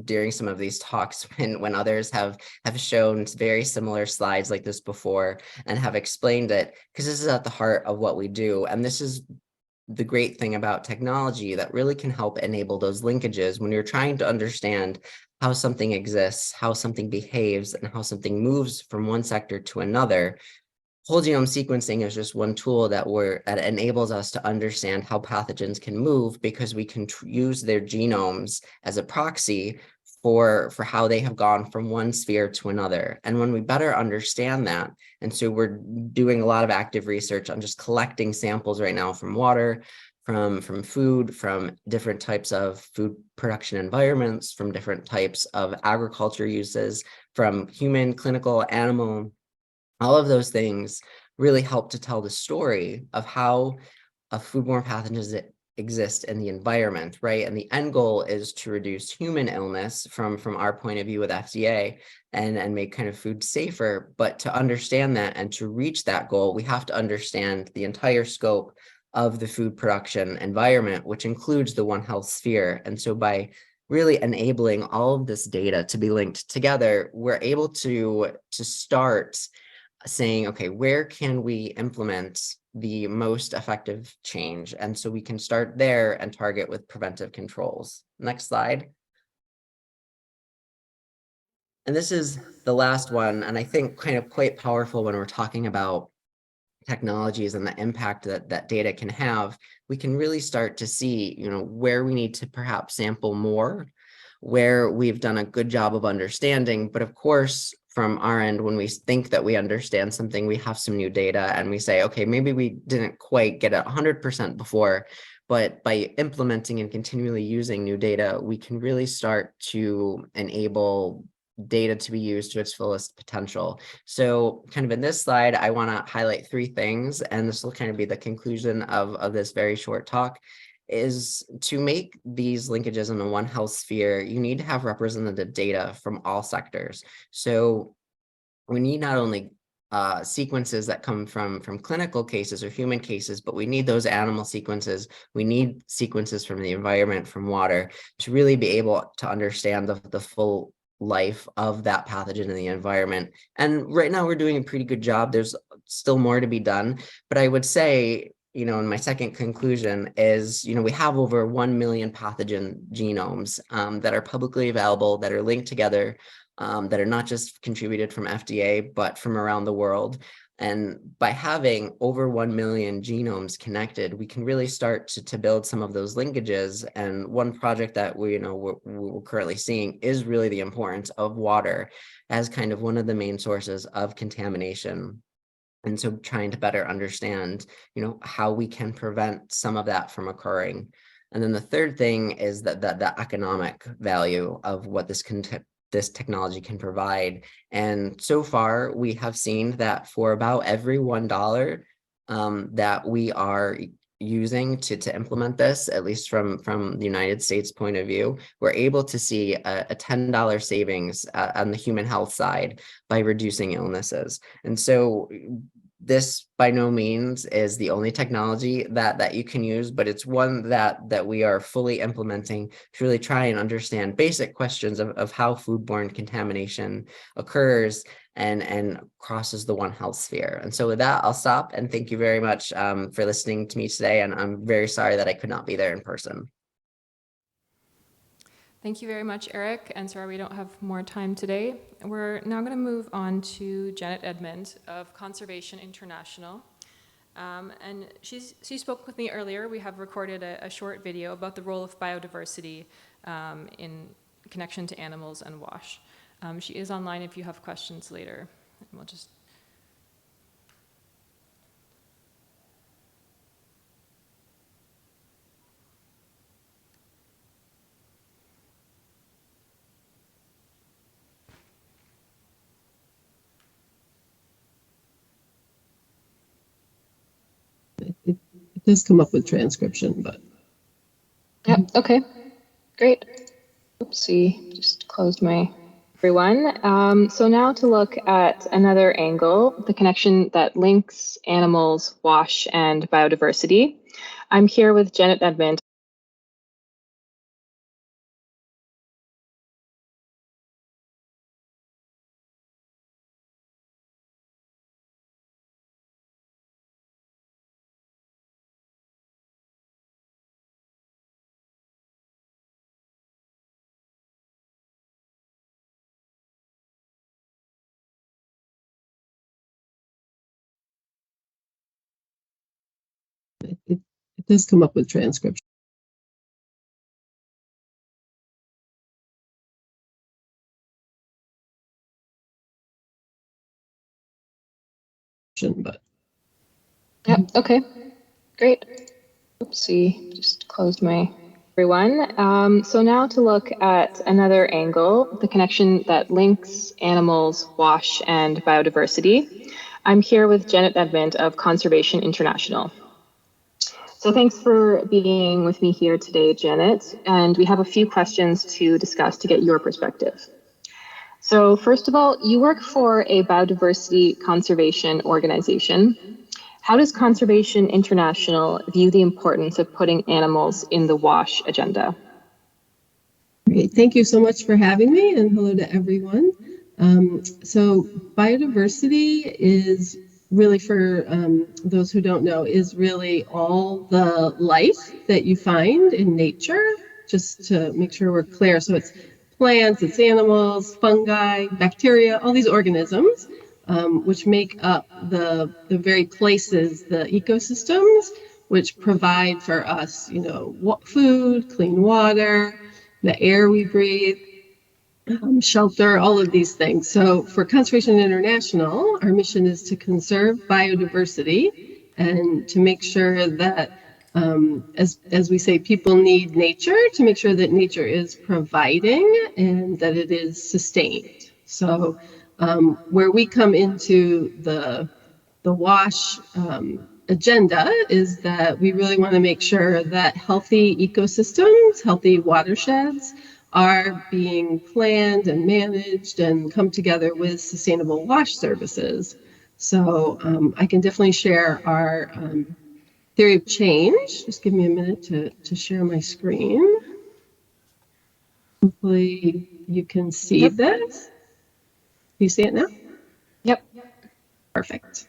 during some of these talks when others have shown very similar slides like this before and have explained it, because this is at the heart of what we do. And this is the great thing about technology that really can help enable those linkages when you're trying to understand how something exists, how something behaves, and how something moves from one sector to another. Whole genome sequencing is just one tool that enables us to understand how pathogens can move, because we can use their genomes as a proxy for how they have gone from one sphere to another. And when we better understand that, and so we're doing a lot of active research on just collecting samples right now from water, from food, from different types of food production environments, from different types of agriculture uses, from human, clinical, animal. All of those things really help to tell the story of how foodborne pathogens exist in the environment, right? And the end goal is to reduce human illness from our point of view with FDA and make kind of food safer. But to understand that and to reach that goal, we have to understand the entire scope of the food production environment, which includes the One Health sphere. And so by really enabling all of this data to be linked together, we're able to start saying, okay, where can we implement the most effective change? And so we can start there and target with preventive controls. Next slide. And this is the last one, and I think kind of quite powerful when we're talking about technologies and the impact that data can have. We can really start to see, where we need to perhaps sample more, where we've done a good job of understanding. But of course, from our end, when we think that we understand something, we have some new data and we say, okay, maybe we didn't quite get it 100% before, but by implementing and continually using new data, we can really start to enable data to be used to its fullest potential. So kind of in this slide, I want to highlight three things, and this will kind of be the conclusion of this very short talk. Is to make these linkages in the One Health sphere, you need to have representative data from all sectors. So we need not only sequences that come from clinical cases or human cases, but we need those animal sequences. We need sequences from the environment, from water, to really be able to understand the full life of that pathogen in the environment. And right now we're doing a pretty good job. There's still more to be done, but I would say, you know, and my second conclusion is, you know, we have over 1 million pathogen genomes that are publicly available, that are linked together, that are not just contributed from FDA, but from around the world. And by having over 1 million genomes connected, we can really start to build some of those linkages. And one project that we're currently seeing is really the importance of water as kind of one of the main sources of contamination. And so trying to better understand, you know, how we can prevent some of that from occurring. And then the third thing is that the economic value of what this technology can provide. And so far, we have seen that for about every $1 that we are using to implement this, at least from the United States point of view, we're able to see a $10 savings on the human health side by reducing illnesses. And so this by no means is the only technology that you can use, but it's one that we are fully implementing to really try and understand basic questions of how foodborne contamination occurs and crosses the One Health sphere. And so with that, I'll stop and thank you very much for listening to me today. And I'm very sorry that I could not be there in person. Thank you very much, Eric, and sorry we don't have more time today. We're now going to move on to Janet Edmond of Conservation International. And she spoke with me earlier. We have recorded a short video about the role of biodiversity in connection to animals and WASH. She is online if you have questions later. And we'll just... It does come up with transcription, but. Yeah, okay, great. Oopsie, just closed my everyone. So now to look at another angle, the connection that links animals, WASH, and biodiversity. I'm here with Janet Edmond. It does come up with transcription, but. Yeah, okay, great. Oopsie, just closed my everyone. So now to look at another angle, the connection that links animals, WASH, and biodiversity. I'm here with Janet Edmond of Conservation International. So thanks for being with me here today, Janet. And we have a few questions to discuss to get your perspective. So first of all, you work for a biodiversity conservation organization. How does Conservation International view the importance of putting animals in the WASH agenda? Great. Thank you so much for having me, and hello to everyone. So biodiversity is really, for those who don't know, is really all the life that you find in nature, just to make sure we're clear. So it's plants, it's animals, fungi, bacteria, all these organisms, which make up the very places, the ecosystems, which provide for us, you know, food, clean water, the air we breathe, shelter, all of these things. So for Conservation International, our mission is to conserve biodiversity and to make sure that, as we say, people need nature, to make sure that nature is providing and that it is sustained. So where we come into the WASH agenda is that we really want to make sure that healthy ecosystems, healthy watersheds are being planned and managed and come together with sustainable WASH services. So I can definitely share our theory of change. Just give me a minute to share my screen. Hopefully you can see this. Do you see it now? Yep. Perfect.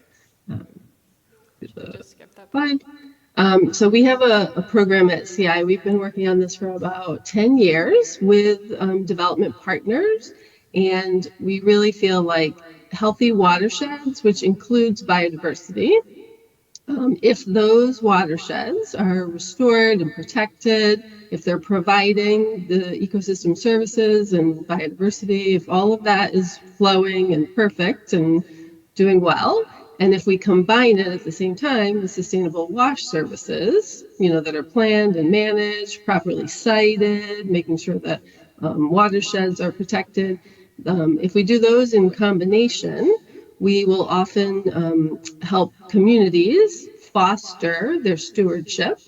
Just skip that. Fine. So we have a program at CI. We've been working on this for about 10 years with development partners, and we really feel like healthy watersheds, which includes biodiversity, if those watersheds are restored and protected, if they're providing the ecosystem services and biodiversity, if all of that is flowing and perfect and doing well, and if we combine it at the same time with sustainable wash services, that are planned and managed, properly sited, making sure that watersheds are protected, if we do those in combination, we will often help communities foster their stewardship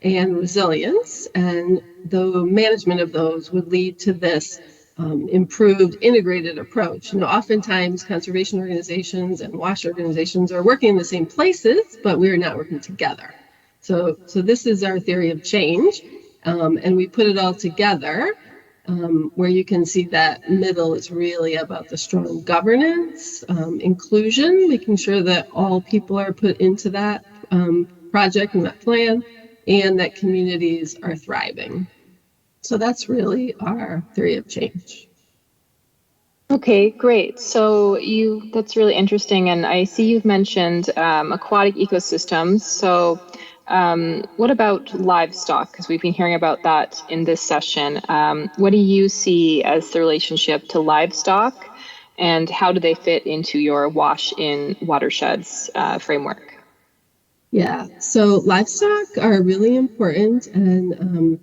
and resilience, and the management of those would lead to this improved integrated approach. Oftentimes conservation organizations and wash organizations are working in the same places, but we are not working together. So this is our theory of change, and we put it all together where you can see that middle is really about the strong governance, inclusion, making sure that all people are put into that project and that plan, and that communities are thriving. So that's really our theory of change. Okay, great. So that's really interesting. And I see you've mentioned aquatic ecosystems. So what about livestock? Because we've been hearing about that in this session. What do you see as the relationship to livestock, and how do they fit into your wash in watersheds framework? Yeah, so livestock are really important, and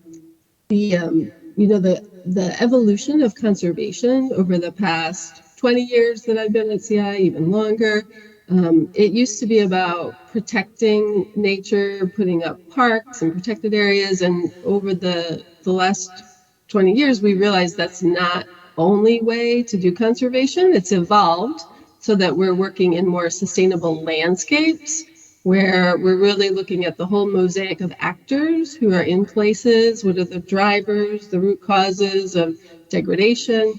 the evolution of conservation over the past 20 years that I've been at CI, even longer. It used to be about protecting nature, putting up parks and protected areas, and over the last 20 years, we realized that's not only way to do conservation. It's evolved so that we're working in more sustainable landscapes, where we're really looking at the whole mosaic of actors who are in places, what are the drivers, the root causes of degradation,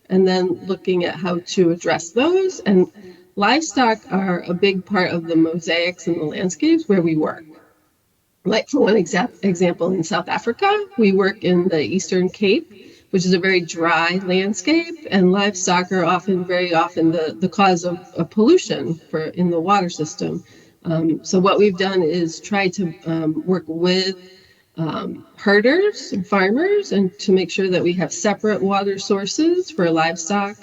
and then looking at how to address those. And livestock are a big part of the mosaics and the landscapes where we work. Like for one example, in South Africa, we work in the Eastern Cape, which is a very dry landscape, and livestock are very often the cause of pollution in the water system. So what we've done is try to work with herders and farmers, and to make sure that we have separate water sources for livestock.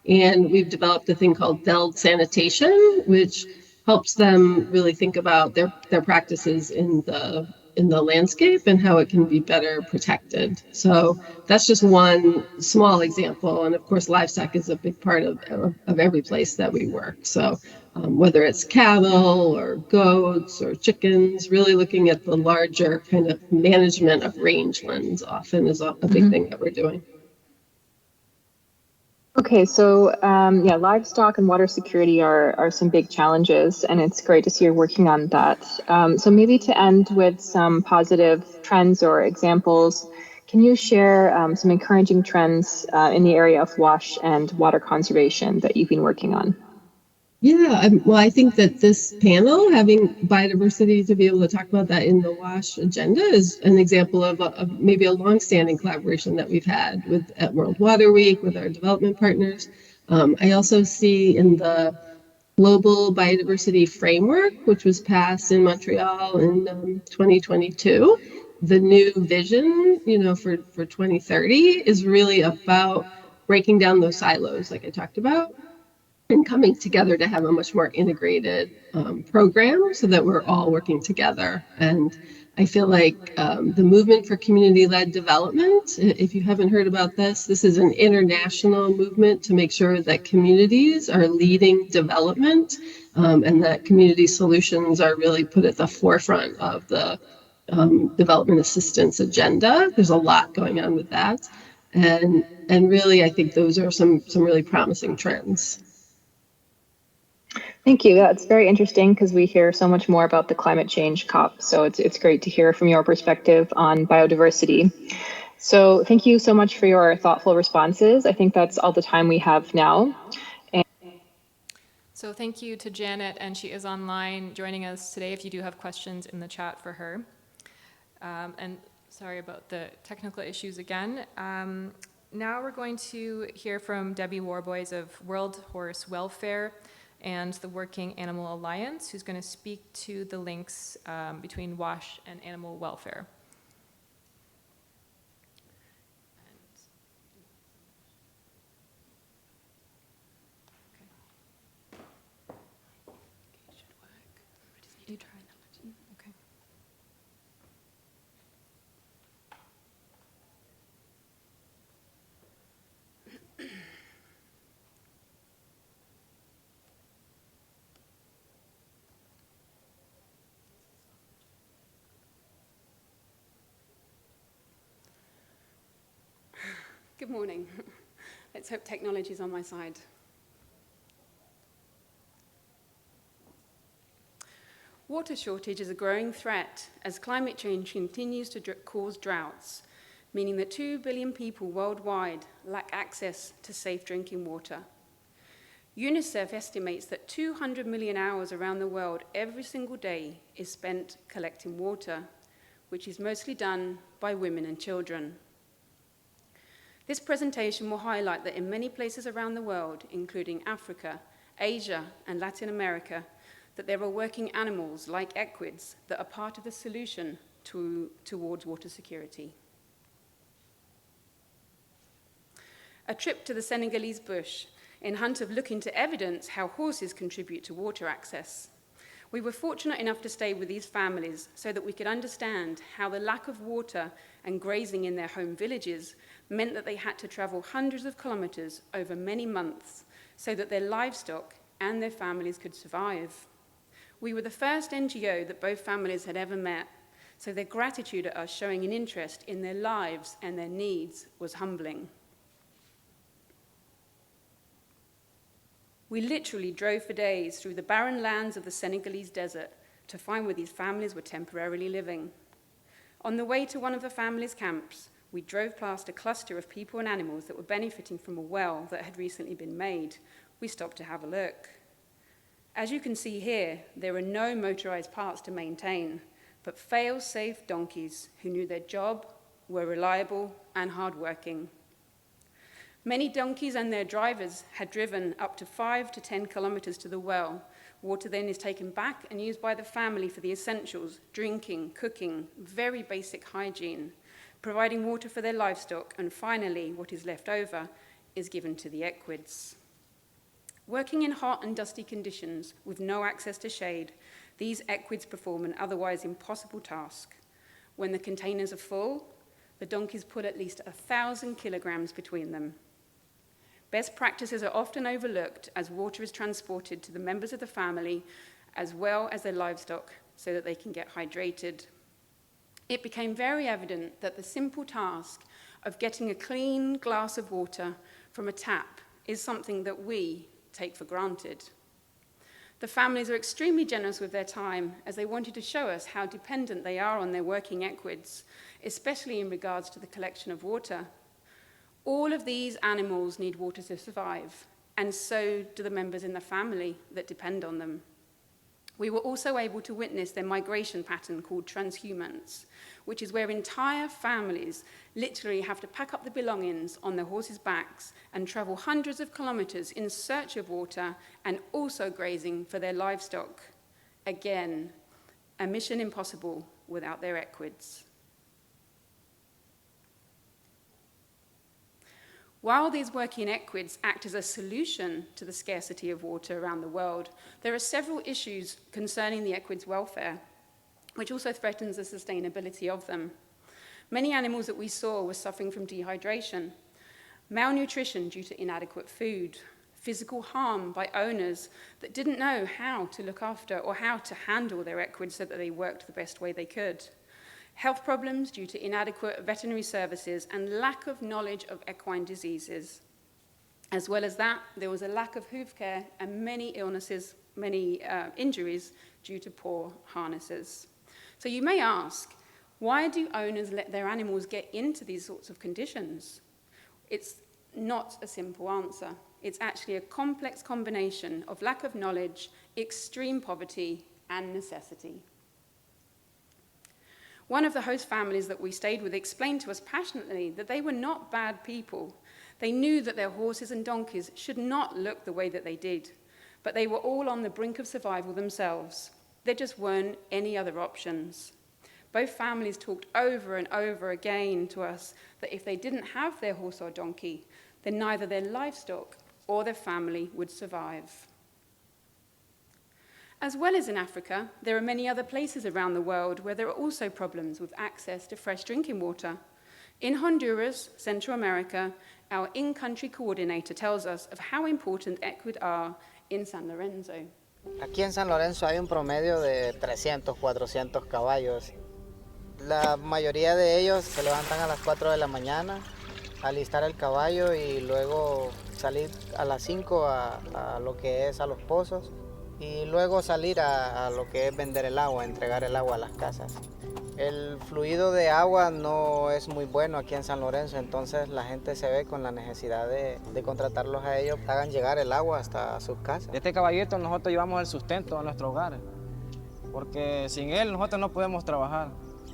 And we've developed a thing called Veld sanitation, which helps them really think about their practices in the landscape and how it can be better protected. So that's just one small example. And of course, livestock is a big part of every place that we work. So whether it's cattle or goats or chickens, really looking at the larger kind of management of rangelands often is a big thing that we're doing. Okay, so livestock and water security are some big challenges, and it's great to see you're working on that. So maybe to end with some positive trends or examples, can you share some encouraging trends in the area of wash and water conservation that you've been working on? Yeah, well, I think that this panel, having biodiversity to be able to talk about that in the WASH agenda, is an example of maybe a longstanding collaboration that we've had at World Water Week with our development partners. I also see in the Global Biodiversity Framework, which was passed in Montreal in 2022, the new vision, for 2030 is really about breaking down those silos, like I talked about, and coming together to have a much more integrated program so that we're all working together. And I feel like the movement for community-led development, if you haven't heard about this is an international movement to make sure that communities are leading development, and that community solutions are really put at the forefront of the development assistance agenda. There's a lot going on with that. And really, I think those are some really promising trends. Thank you. That's very interesting because we hear so much more about the climate change COP. So it's great to hear from your perspective on biodiversity. So thank you so much for your thoughtful responses. I think that's all the time we have now. So thank you to Janet, and she is online joining us today if you do have questions in the chat for her. And sorry about the technical issues again. Now we're going to hear from Debbie Warboys of World Horse Welfare and the Working Animal Alliance, who's going to speak to the links between WASH and animal welfare. You try that. Okay. Good morning. Let's hope technology is on my side. Water shortage is a growing threat as climate change continues to cause droughts, meaning that 2 billion people worldwide lack access to safe drinking water. UNICEF estimates that 200 million hours around the world every single day is spent collecting water, which is mostly done by women and children. This presentation will highlight that in many places around the world, including Africa, Asia, and Latin America, that there are working animals like equids that are part of the solution towards water security. A trip to the Senegalese bush in hunt of looking to evidence how horses contribute to water access. We were fortunate enough to stay with these families so that we could understand how the lack of water and grazing in their home villages meant that they had to travel hundreds of kilometers over many months so that their livestock and their families could survive. We were the first NGO that both families had ever met, so their gratitude at us showing an interest in their lives and their needs was humbling. We literally drove for days through the barren lands of the Senegalese desert to find where these families were temporarily living. On the way to one of the families' camps, we drove past a cluster of people and animals that were benefiting from a well that had recently been made. We stopped to have a look. As you can see here, there are no motorized parts to maintain, but fail-safe donkeys who knew their job, were reliable, and hardworking. Many donkeys and their drivers had driven up to 5 to 10 kilometers to the well. Water then is taken back and used by the family for the essentials, drinking, cooking, very basic hygiene, providing water for their livestock, and finally, what is left over is given to the equids. Working in hot and dusty conditions with no access to shade, these equids perform an otherwise impossible task. When the containers are full, the donkeys put at least 1,000 kilograms between them. Best practices are often overlooked as water is transported to the members of the family as well as their livestock so that they can get hydrated. It became very evident that the simple task of getting a clean glass of water from a tap is something that we take for granted. The families are extremely generous with their time as they wanted to show us how dependent they are on their working equids, especially in regards to the collection of water. All of these animals need water to survive, and so do the members in the family that depend on them. We were also able to witness their migration pattern called transhumance, which is where entire families literally have to pack up the belongings on their horses' backs and travel hundreds of kilometers in search of water and also grazing for their livestock. Again, a mission impossible without their equids. While these working equids act as a solution to the scarcity of water around the world, there are several issues concerning the equids' welfare, which also threatens the sustainability of them. Many animals that we saw were suffering from dehydration, malnutrition due to inadequate food, physical harm by owners that didn't know how to look after or how to handle their equids so that they worked the best way they could. Health problems due to inadequate veterinary services and lack of knowledge of equine diseases. As well as that, there was a lack of hoof care and many illnesses injuries due to poor harnesses. So you may ask, why do owners let their animals get into these sorts of conditions? It's not a simple answer. It's actually a complex combination of lack of knowledge, extreme poverty, and necessity. One of the host families that we stayed with explained to us passionately that they were not bad people. They knew that their horses and donkeys should not look the way that they did, but they were all on the brink of survival themselves. There just weren't any other options. Both families talked over and over again to us that if they didn't have their horse or donkey, then neither their livestock or their family would survive. As well as in Africa, there are many other places around the world where there are also problems with access to fresh drinking water. In Honduras, Central America, our in-country coordinator tells us of how important equids are in San Lorenzo. Aquí en San Lorenzo hay un promedio de 300, 400 caballos. La mayoría de ellos se levantan a las 4 de la mañana, alistar el caballo y luego salir a las 5 a lo que es a los pozos y luego salir a lo que es vender el agua, entregar el agua a las casas. El fluido de agua no es muy bueno aquí en San Lorenzo, entonces la gente se ve con la necesidad de contratarlos a ellos, hagan llegar el agua hasta sus casas. De este caballito nosotros llevamos el sustento a nuestro hogar, porque sin él nosotros no podemos trabajar.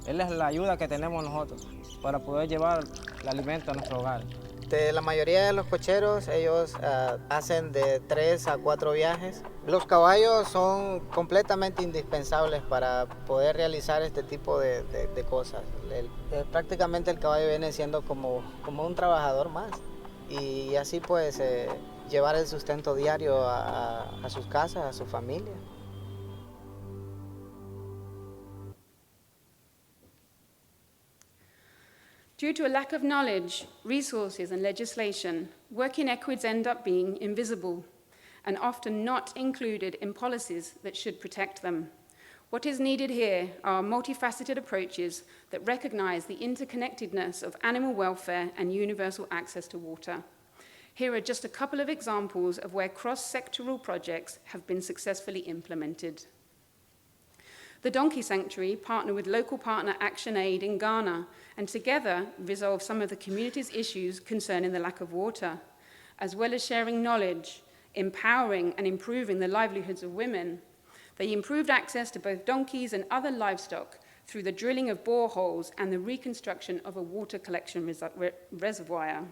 Él es la ayuda que tenemos nosotros para poder llevar el alimento a nuestro hogar. La mayoría de los cocheros, ellos hacen de 3 a 4 viajes. Los caballos son completamente indispensables para poder realizar este tipo de cosas. Prácticamente el caballo viene siendo como un trabajador más. Y así pues llevar el sustento diario a sus casas, a su familia. Due to a lack of knowledge, resources, and legislation, working equids end up being invisible and often not included in policies that should protect them. What is needed here are multifaceted approaches that recognize the interconnectedness of animal welfare and universal access to water. Here are just a couple of examples of where cross-sectoral projects have been successfully implemented. The Donkey Sanctuary partnered with local partner ActionAid in Ghana and together resolved some of the community's issues concerning the lack of water, as well as sharing knowledge, empowering and improving the livelihoods of women. They improved access to both donkeys and other livestock through the drilling of boreholes and the reconstruction of a water collection reservoir.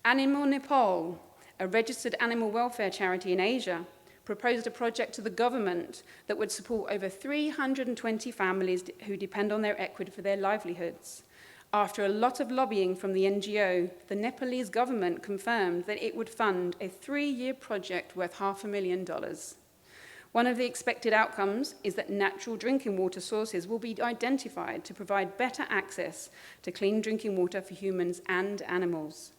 Animal Nepal, a registered animal welfare charity in Asia, proposed a project to the government that would support over 320 families who depend on their equid for their livelihoods. After a lot of lobbying from the NGO, the Nepalese government confirmed that it would fund a 3-year project worth $500,000. One of the expected outcomes is that natural drinking water sources will be identified to provide better access to clean drinking water for humans and animals.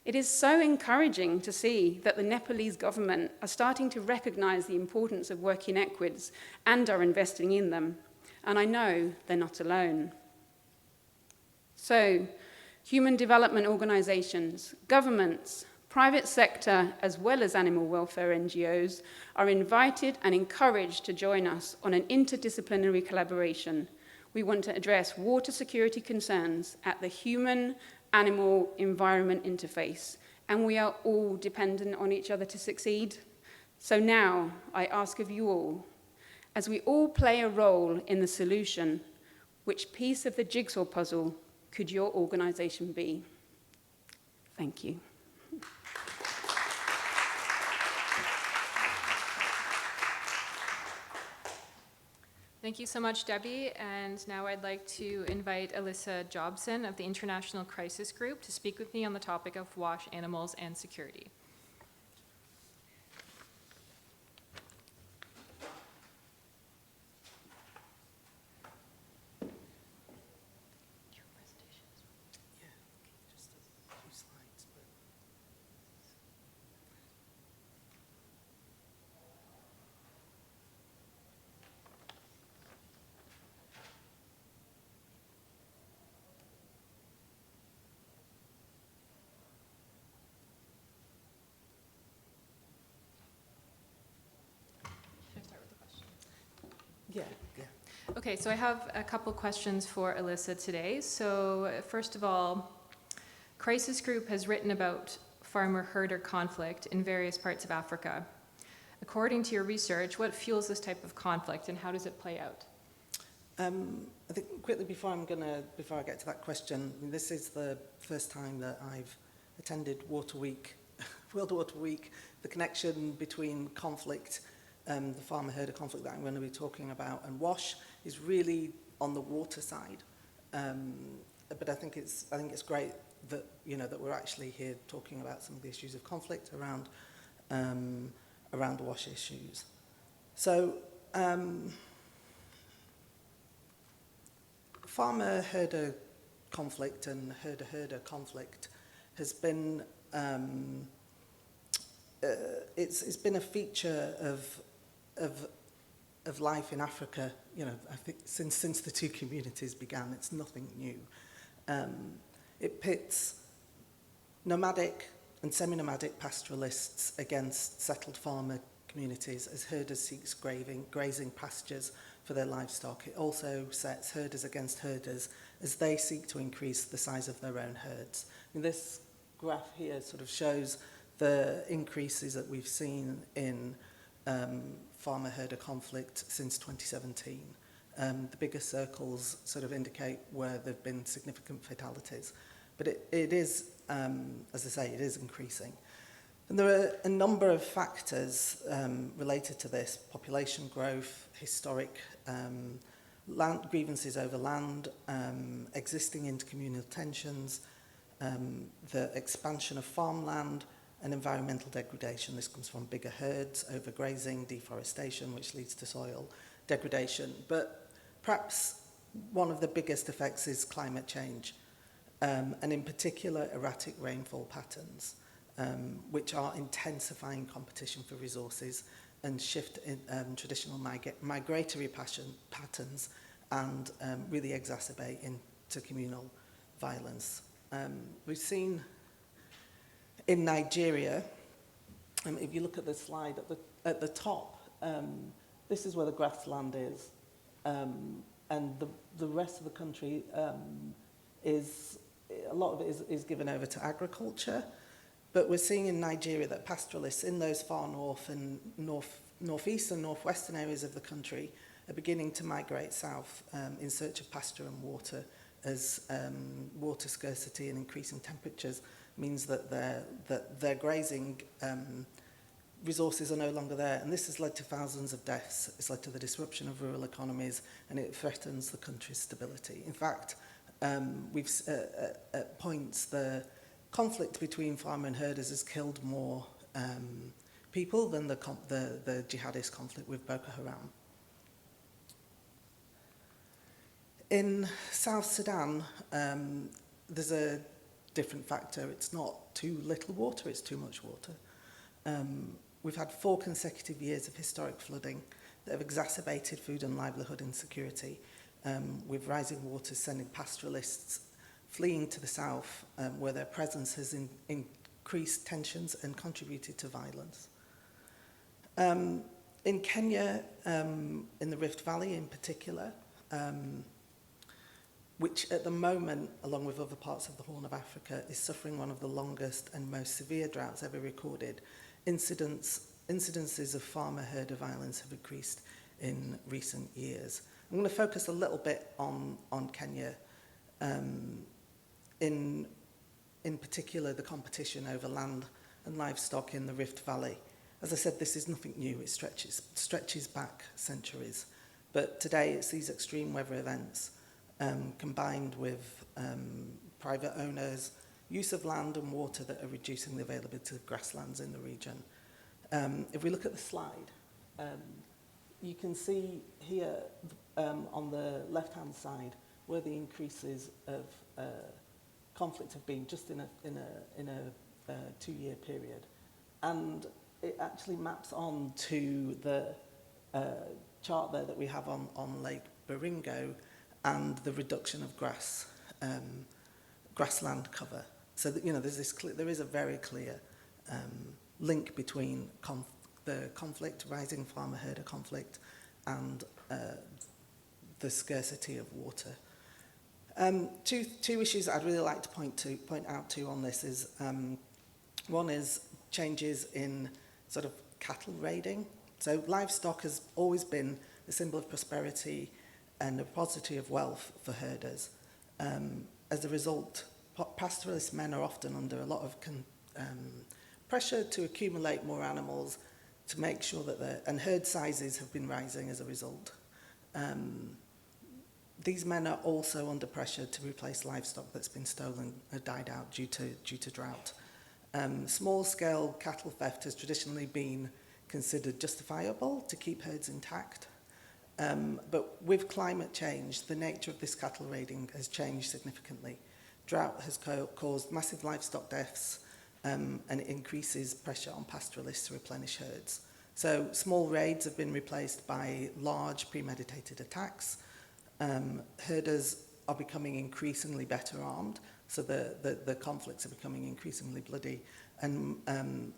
It is so encouraging to see that the Nepalese government are starting to recognize the importance of working equids and are investing in them. And I know they're not alone. So, human development organizations, governments, private sector, as well as animal welfare NGOs, are invited and encouraged to join us on an interdisciplinary collaboration. We want to address water security concerns at the human-animal environment interface, and we are all dependent on each other to succeed. So now, I ask of you all, as we all play a role in the solution, which piece of the jigsaw puzzle could your organization be? Thank you. Thank you so much, Debbie. And now I'd like to invite Alyssa Jobson of the International Crisis Group to speak with me on the topic of wash animals and security. Yeah, yeah. Okay, so I have a couple questions for Alyssa today. So first of all, Crisis Group has written about farmer-herder conflict in various parts of Africa. According to your research, what fuels this type of conflict and how does it play out? I think quickly before I get to that question, I mean, this is the first time that I've attended Water Week, World Water Week. The connection between conflict, the farmer-herder conflict that I'm going to be talking about, and WASH is really on the water side. But I think it's great that that we're actually here talking about some of the issues of conflict around the WASH issues. So. Farmer-herder conflict and herder-herder conflict has been it's been a feature of life in Africa. I think since the two communities began, it's nothing new. It pits nomadic and semi-nomadic pastoralists against settled farmer communities as herders seek grazing pastures for their livestock. It also sets herders against herders as they seek to increase the size of their own herds. And this graph here sort of shows the increases that we've seen in farmer-herder conflict since 2017. The bigger circles sort of indicate where there have been significant fatalities. But it is, as I say, it is increasing. And there are a number of factors related to this: population growth, historic land grievances over land, existing intercommunal tensions, the expansion of farmland, and environmental degradation. This comes from bigger herds, overgrazing, deforestation, which leads to soil degradation. But perhaps one of the biggest effects is climate change, and in particular erratic rainfall patterns, which are intensifying competition for resources and shift in traditional migratory patterns and really exacerbate intercommunal violence. We've seen in Nigeria, if you look at the slide at the top, this is where the grassland is, and the rest of the country is, a lot of it is given over to agriculture. But we're seeing in Nigeria that pastoralists in those far north and northeast and northwestern areas of the country are beginning to migrate south in search of pasture and water, as water scarcity and increasing temperatures means that their grazing resources are no longer there. And this has led to thousands of deaths. It's led to the disruption of rural economies, and it threatens the country's stability. In fact, we've at points the conflict between farmer and herders has killed more people than the jihadist conflict with Boko Haram. In South Sudan, there's a different factor. It's not too little water, it's too much water. We've had 4 consecutive years of historic flooding that have exacerbated food and livelihood insecurity, with rising waters sending pastoralists fleeing to the south, where their presence has increased tensions and contributed to violence. In Kenya, in the Rift Valley in particular, which at the moment, along with other parts of the Horn of Africa, is suffering one of the longest and most severe droughts ever recorded, incidences of farmer-herder violence have increased in recent years. I'm going to focus a little bit on Kenya, in particular the competition over land and livestock in the Rift Valley. As I said, this is nothing new. It stretches back centuries. But today it's these extreme weather events combined with private owners' use of land and water that are reducing the availability of grasslands in the region. If we look at the slide, you can see here on the left-hand side where the increases of conflict have been just in a 2-year period. And it actually maps on to the chart there that we have on Lake Baringo and the reduction of grassland cover. So that, there is a very clear link between the conflict, rising farmer-herder conflict, and the scarcity of water. Two issues I'd really like to point out to on this is one is changes in sort of cattle raiding. So livestock has always been a symbol of prosperity and a repository of wealth for herders. As a result, pastoralist men are often under a lot of pressure to accumulate more animals to make sure that and herd sizes have been rising as a result. These men are also under pressure to replace livestock that's been stolen or died out due to drought. Small-scale cattle theft has traditionally been considered justifiable to keep herds intact. But with climate change, the nature of this cattle raiding has changed significantly. Drought has caused massive livestock deaths and it increases pressure on pastoralists to replenish herds. So small raids have been replaced by large premeditated attacks. Herders are becoming increasingly better armed, so the conflicts are becoming increasingly bloody, and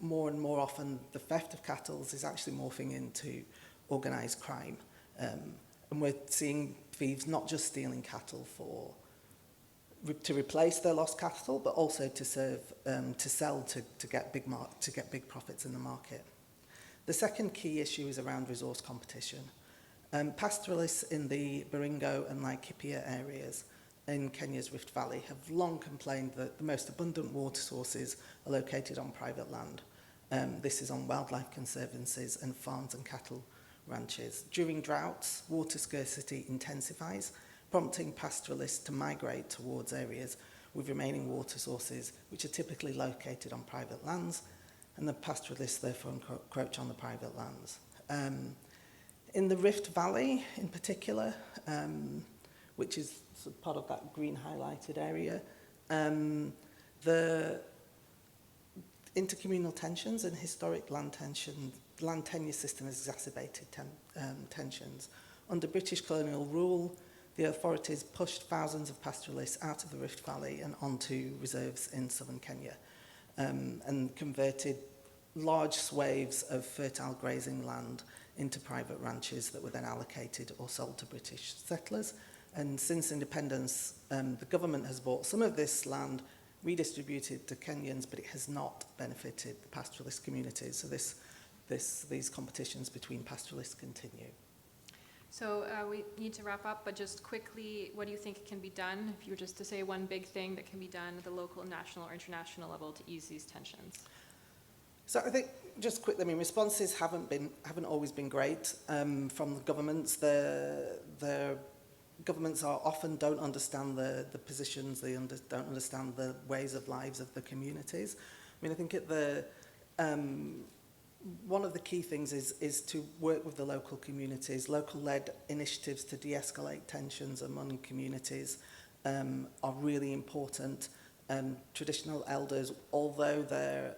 more often the theft of cattle is actually morphing into organised crime. And we're seeing thieves not just stealing cattle to replace their lost cattle, but also to sell to get big profits in the market. The second key issue is around resource competition. Pastoralists in the Baringo and Laikipia areas in Kenya's Rift Valley have long complained that the most abundant water sources are located on private land. This is on wildlife conservancies and farms and cattle ranches. During droughts, water scarcity intensifies, prompting pastoralists to migrate towards areas with remaining water sources, which are typically located on private lands, and the pastoralists therefore encroach on the private lands. In the Rift Valley in particular, which is sort of part of that green highlighted area, the intercommunal tensions and historic land tenure system has exacerbated tensions. Under British colonial rule, the authorities pushed thousands of pastoralists out of the Rift Valley and onto reserves in southern Kenya, and converted large swathes of fertile grazing land into private ranches that were then allocated or sold to British settlers. And since independence, the government has bought some of this land, redistributed to Kenyans, but it has not benefited the pastoralist communities. So these competitions between pastoralists continue. So we need to wrap up, but just quickly, what do you think can be done, if you were just to say one big thing that can be done at the local, national, or international level to ease these tensions? So I think, just quickly, I mean, responses haven't always been great from the governments. The governments often don't understand the positions, they don't understand the ways of lives of the communities. I mean, I think one of the key things is to work with the local communities. Local-led initiatives to de-escalate tensions among communities are really important. Traditional elders, although their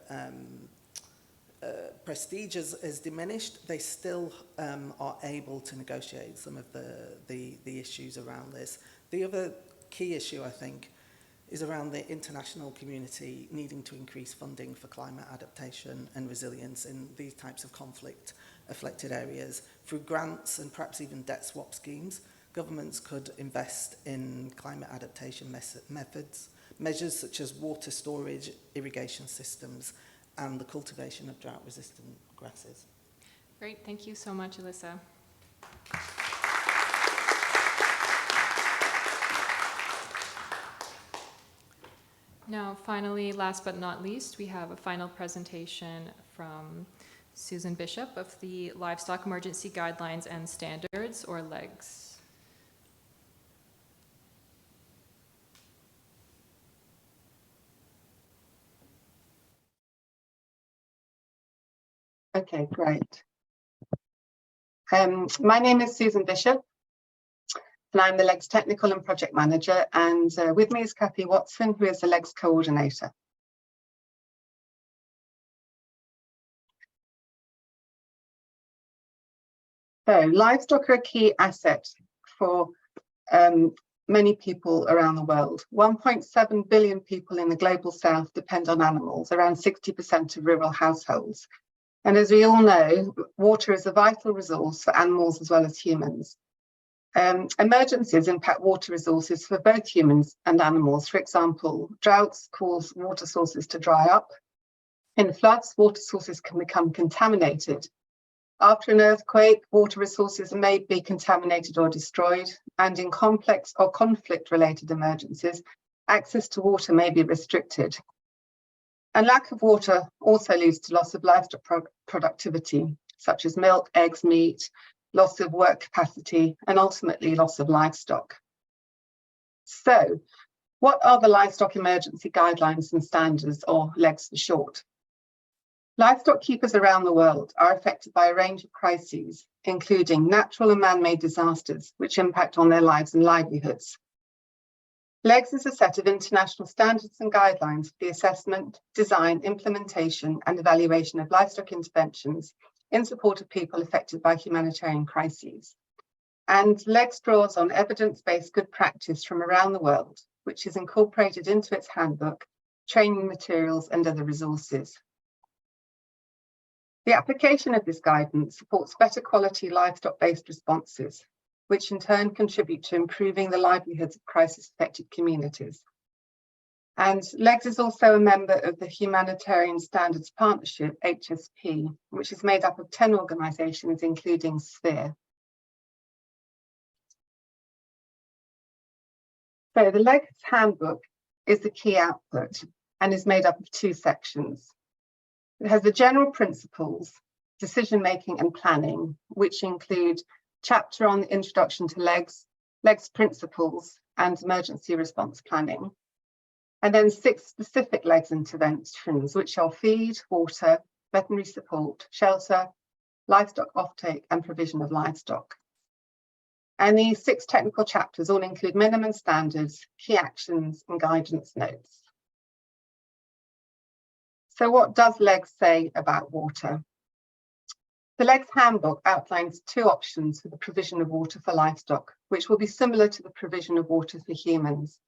prestige is diminished, they still are able to negotiate some of the issues around this. The other key issue, I think, is around the international community needing to increase funding for climate adaptation and resilience in these types of conflict-affected areas. Through grants and perhaps even debt swap schemes, governments could invest in climate adaptation measures such as water storage, irrigation systems, and the cultivation of drought-resistant grasses. Great, thank you so much, Alyssa. Now, finally, last but not least, we have a final presentation from Susan Bishop of the Livestock Emergency Guidelines and Standards, or LEGS. Okay, great. My name is Susan Bishop, and I'm the LEGS Technical and Project Manager, and with me is Kathy Watson, who is the LEGS Coordinator. So, livestock are a key asset for many people around the world. 1.7 billion people in the global south depend on animals, around 60% of rural households. And as we all know, water is a vital resource for animals as well as humans. Emergencies impact water resources for both humans and animals. For example, droughts cause water sources to dry up. In floods, water sources can become contaminated. After an earthquake, water resources may be contaminated or destroyed, and in complex or conflict-related emergencies, access to water may be restricted. And lack of water also leads to loss of livestock productivity, such as milk, eggs, meat, loss of work capacity, and ultimately loss of livestock. So, what are the livestock emergency guidelines and standards, or LEGS for short? Livestock keepers around the world are affected by a range of crises, including natural and man-made disasters, which impact on their lives and livelihoods. LEGS is a set of international standards and guidelines for the assessment, design, implementation, and evaluation of livestock interventions in support of people affected by humanitarian crises. And LEGS draws on evidence-based good practice from around the world, which is incorporated into its handbook, training materials, and other resources. The application of this guidance supports better quality livestock-based responses, which in turn contribute to improving the livelihoods of crisis-affected communities. And LEGS is also a member of the Humanitarian Standards Partnership, HSP, which is made up of 10 organisations, including Sphere. So the LEGS handbook is the key output and is made up of 2 sections. It has the general principles, decision-making and planning, which include chapter on the introduction to LEGS, LEGS principles, and emergency response planning. And then 6 specific LEGS interventions, which are feed, water, veterinary support, shelter, livestock offtake, and provision of livestock. And these 6 technical chapters all include minimum standards, key actions, and guidance notes. So what does LEGS say about water? The LEGS handbook outlines 2 options for the provision of water for livestock, which will be similar to the provision of water for humans.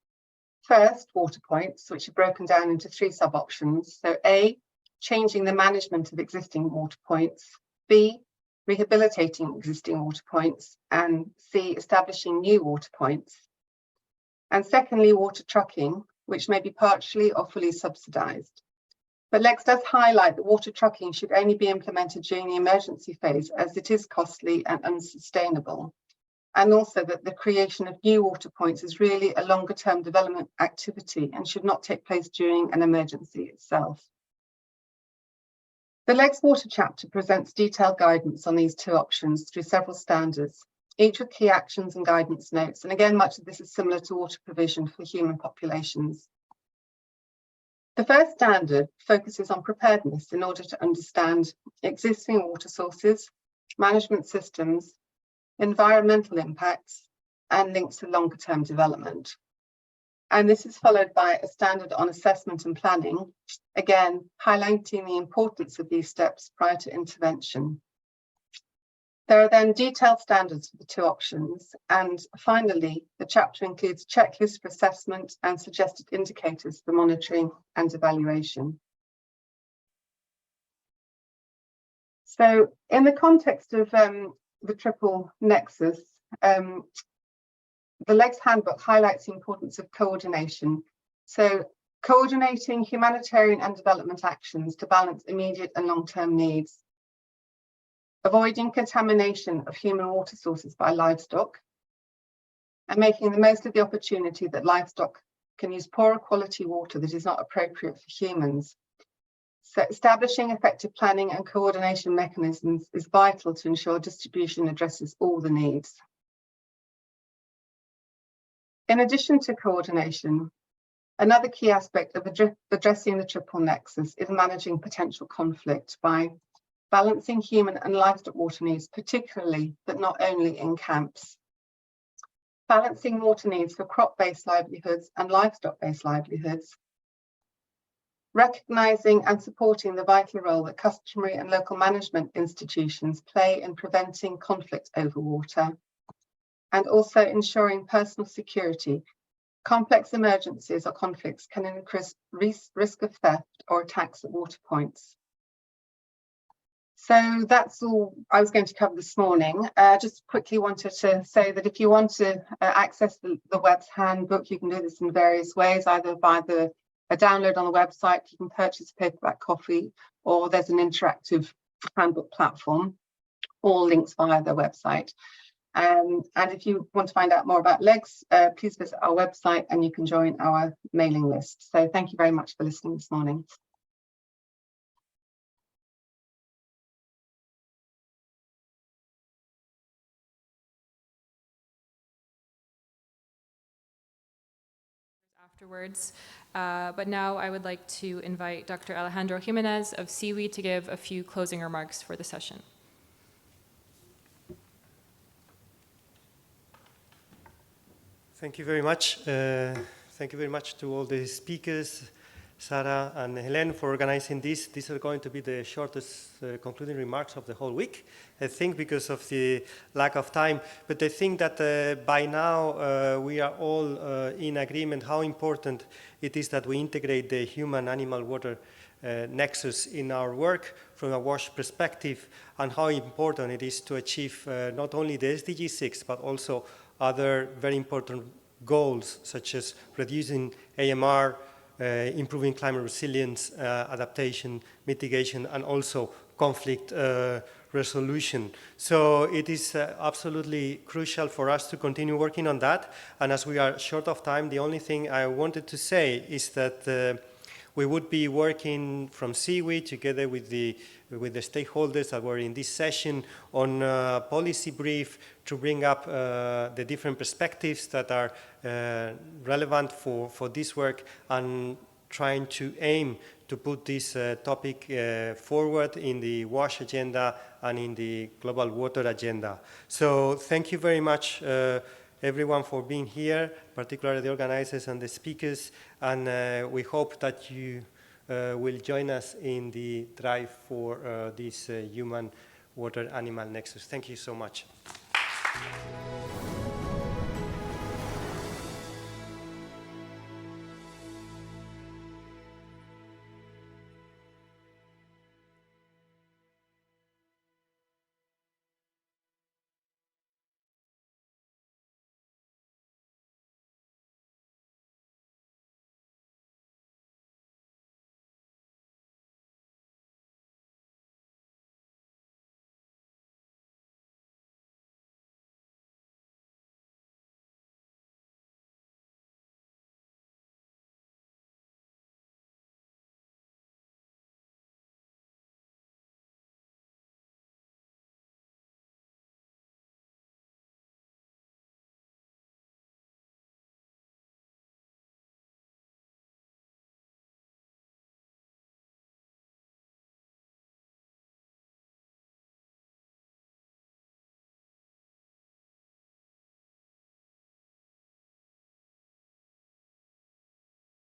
First, water points, which are broken down into 3 sub-options. So A, changing the management of existing water points. B, rehabilitating existing water points. And C, establishing new water points. And secondly, water trucking, which may be partially or fully subsidised. But LEGS does highlight that water trucking should only be implemented during the emergency phase, as it is costly and unsustainable. And also that the creation of new water points is really a longer term development activity and should not take place during an emergency itself. The LEGS water chapter presents detailed guidance on these 2 options through several standards, each with key actions and guidance notes. And again, much of this is similar to water provision for human populations. The first standard focuses on preparedness in order to understand existing water sources, management systems, environmental impacts, and links to longer term development. And this is followed by a standard on assessment and planning, again, highlighting the importance of these steps prior to intervention. There are then detailed standards for the 2 options. And finally, the chapter includes checklists for assessment and suggested indicators for monitoring and evaluation. So in the context of the triple nexus, the LEGS handbook highlights the importance of coordination. So coordinating humanitarian and development actions to balance immediate and long-term needs. Avoiding contamination of human water sources by livestock, and making the most of the opportunity that livestock can use poorer quality water that is not appropriate for humans. So establishing effective planning and coordination mechanisms is vital to ensure distribution addresses all the needs. In addition to coordination, another key aspect of addressing the triple nexus is managing potential conflict by balancing human and livestock water needs, particularly, but not only in camps. Balancing water needs for crop-based livelihoods and livestock-based livelihoods. Recognising and supporting the vital role that customary and local management institutions play in preventing conflict over water. And also ensuring personal security. Complex emergencies or conflicts can increase risk of theft or attacks at water points. So that's all I was going to cover this morning. Just quickly wanted to say that if you want to access the web's handbook, you can do this in various ways, either by a download on the website, you can purchase a paperback copy, or there's an interactive handbook platform, all links via the website. And if you want to find out more about LEGS, please visit our website and you can join our mailing list. So thank you very much for listening this morning. Afterwards, but now I would like to invite Dr. Alejandro Jimenez of Seaweed to give a few closing remarks for the session. Thank you very much. Thank you very much to all the speakers, Sarah and Helene, for organizing this. These are going to be the shortest concluding remarks of the whole week, I think, because of the lack of time. But I think that by now we are all in agreement how important it is that we integrate the human-animal-water nexus in our work from a WASH perspective, and how important it is to achieve not only the SDG 6, but also other very important goals, such as reducing AMR, improving climate resilience, adaptation, mitigation, and also conflict resolution. So it is absolutely crucial for us to continue working on that. And as we are short of time, the only thing I wanted to say is that we would be working from Seaweed together with the stakeholders that were in this session on a policy brief to bring up the different perspectives that are relevant for this work, and trying to aim to put this topic forward in the WASH agenda and in the global water agenda. So thank you very much everyone for being here, particularly the organizers and the speakers, and we hope that you will join us in the drive for this human water animal nexus. Thank you so much.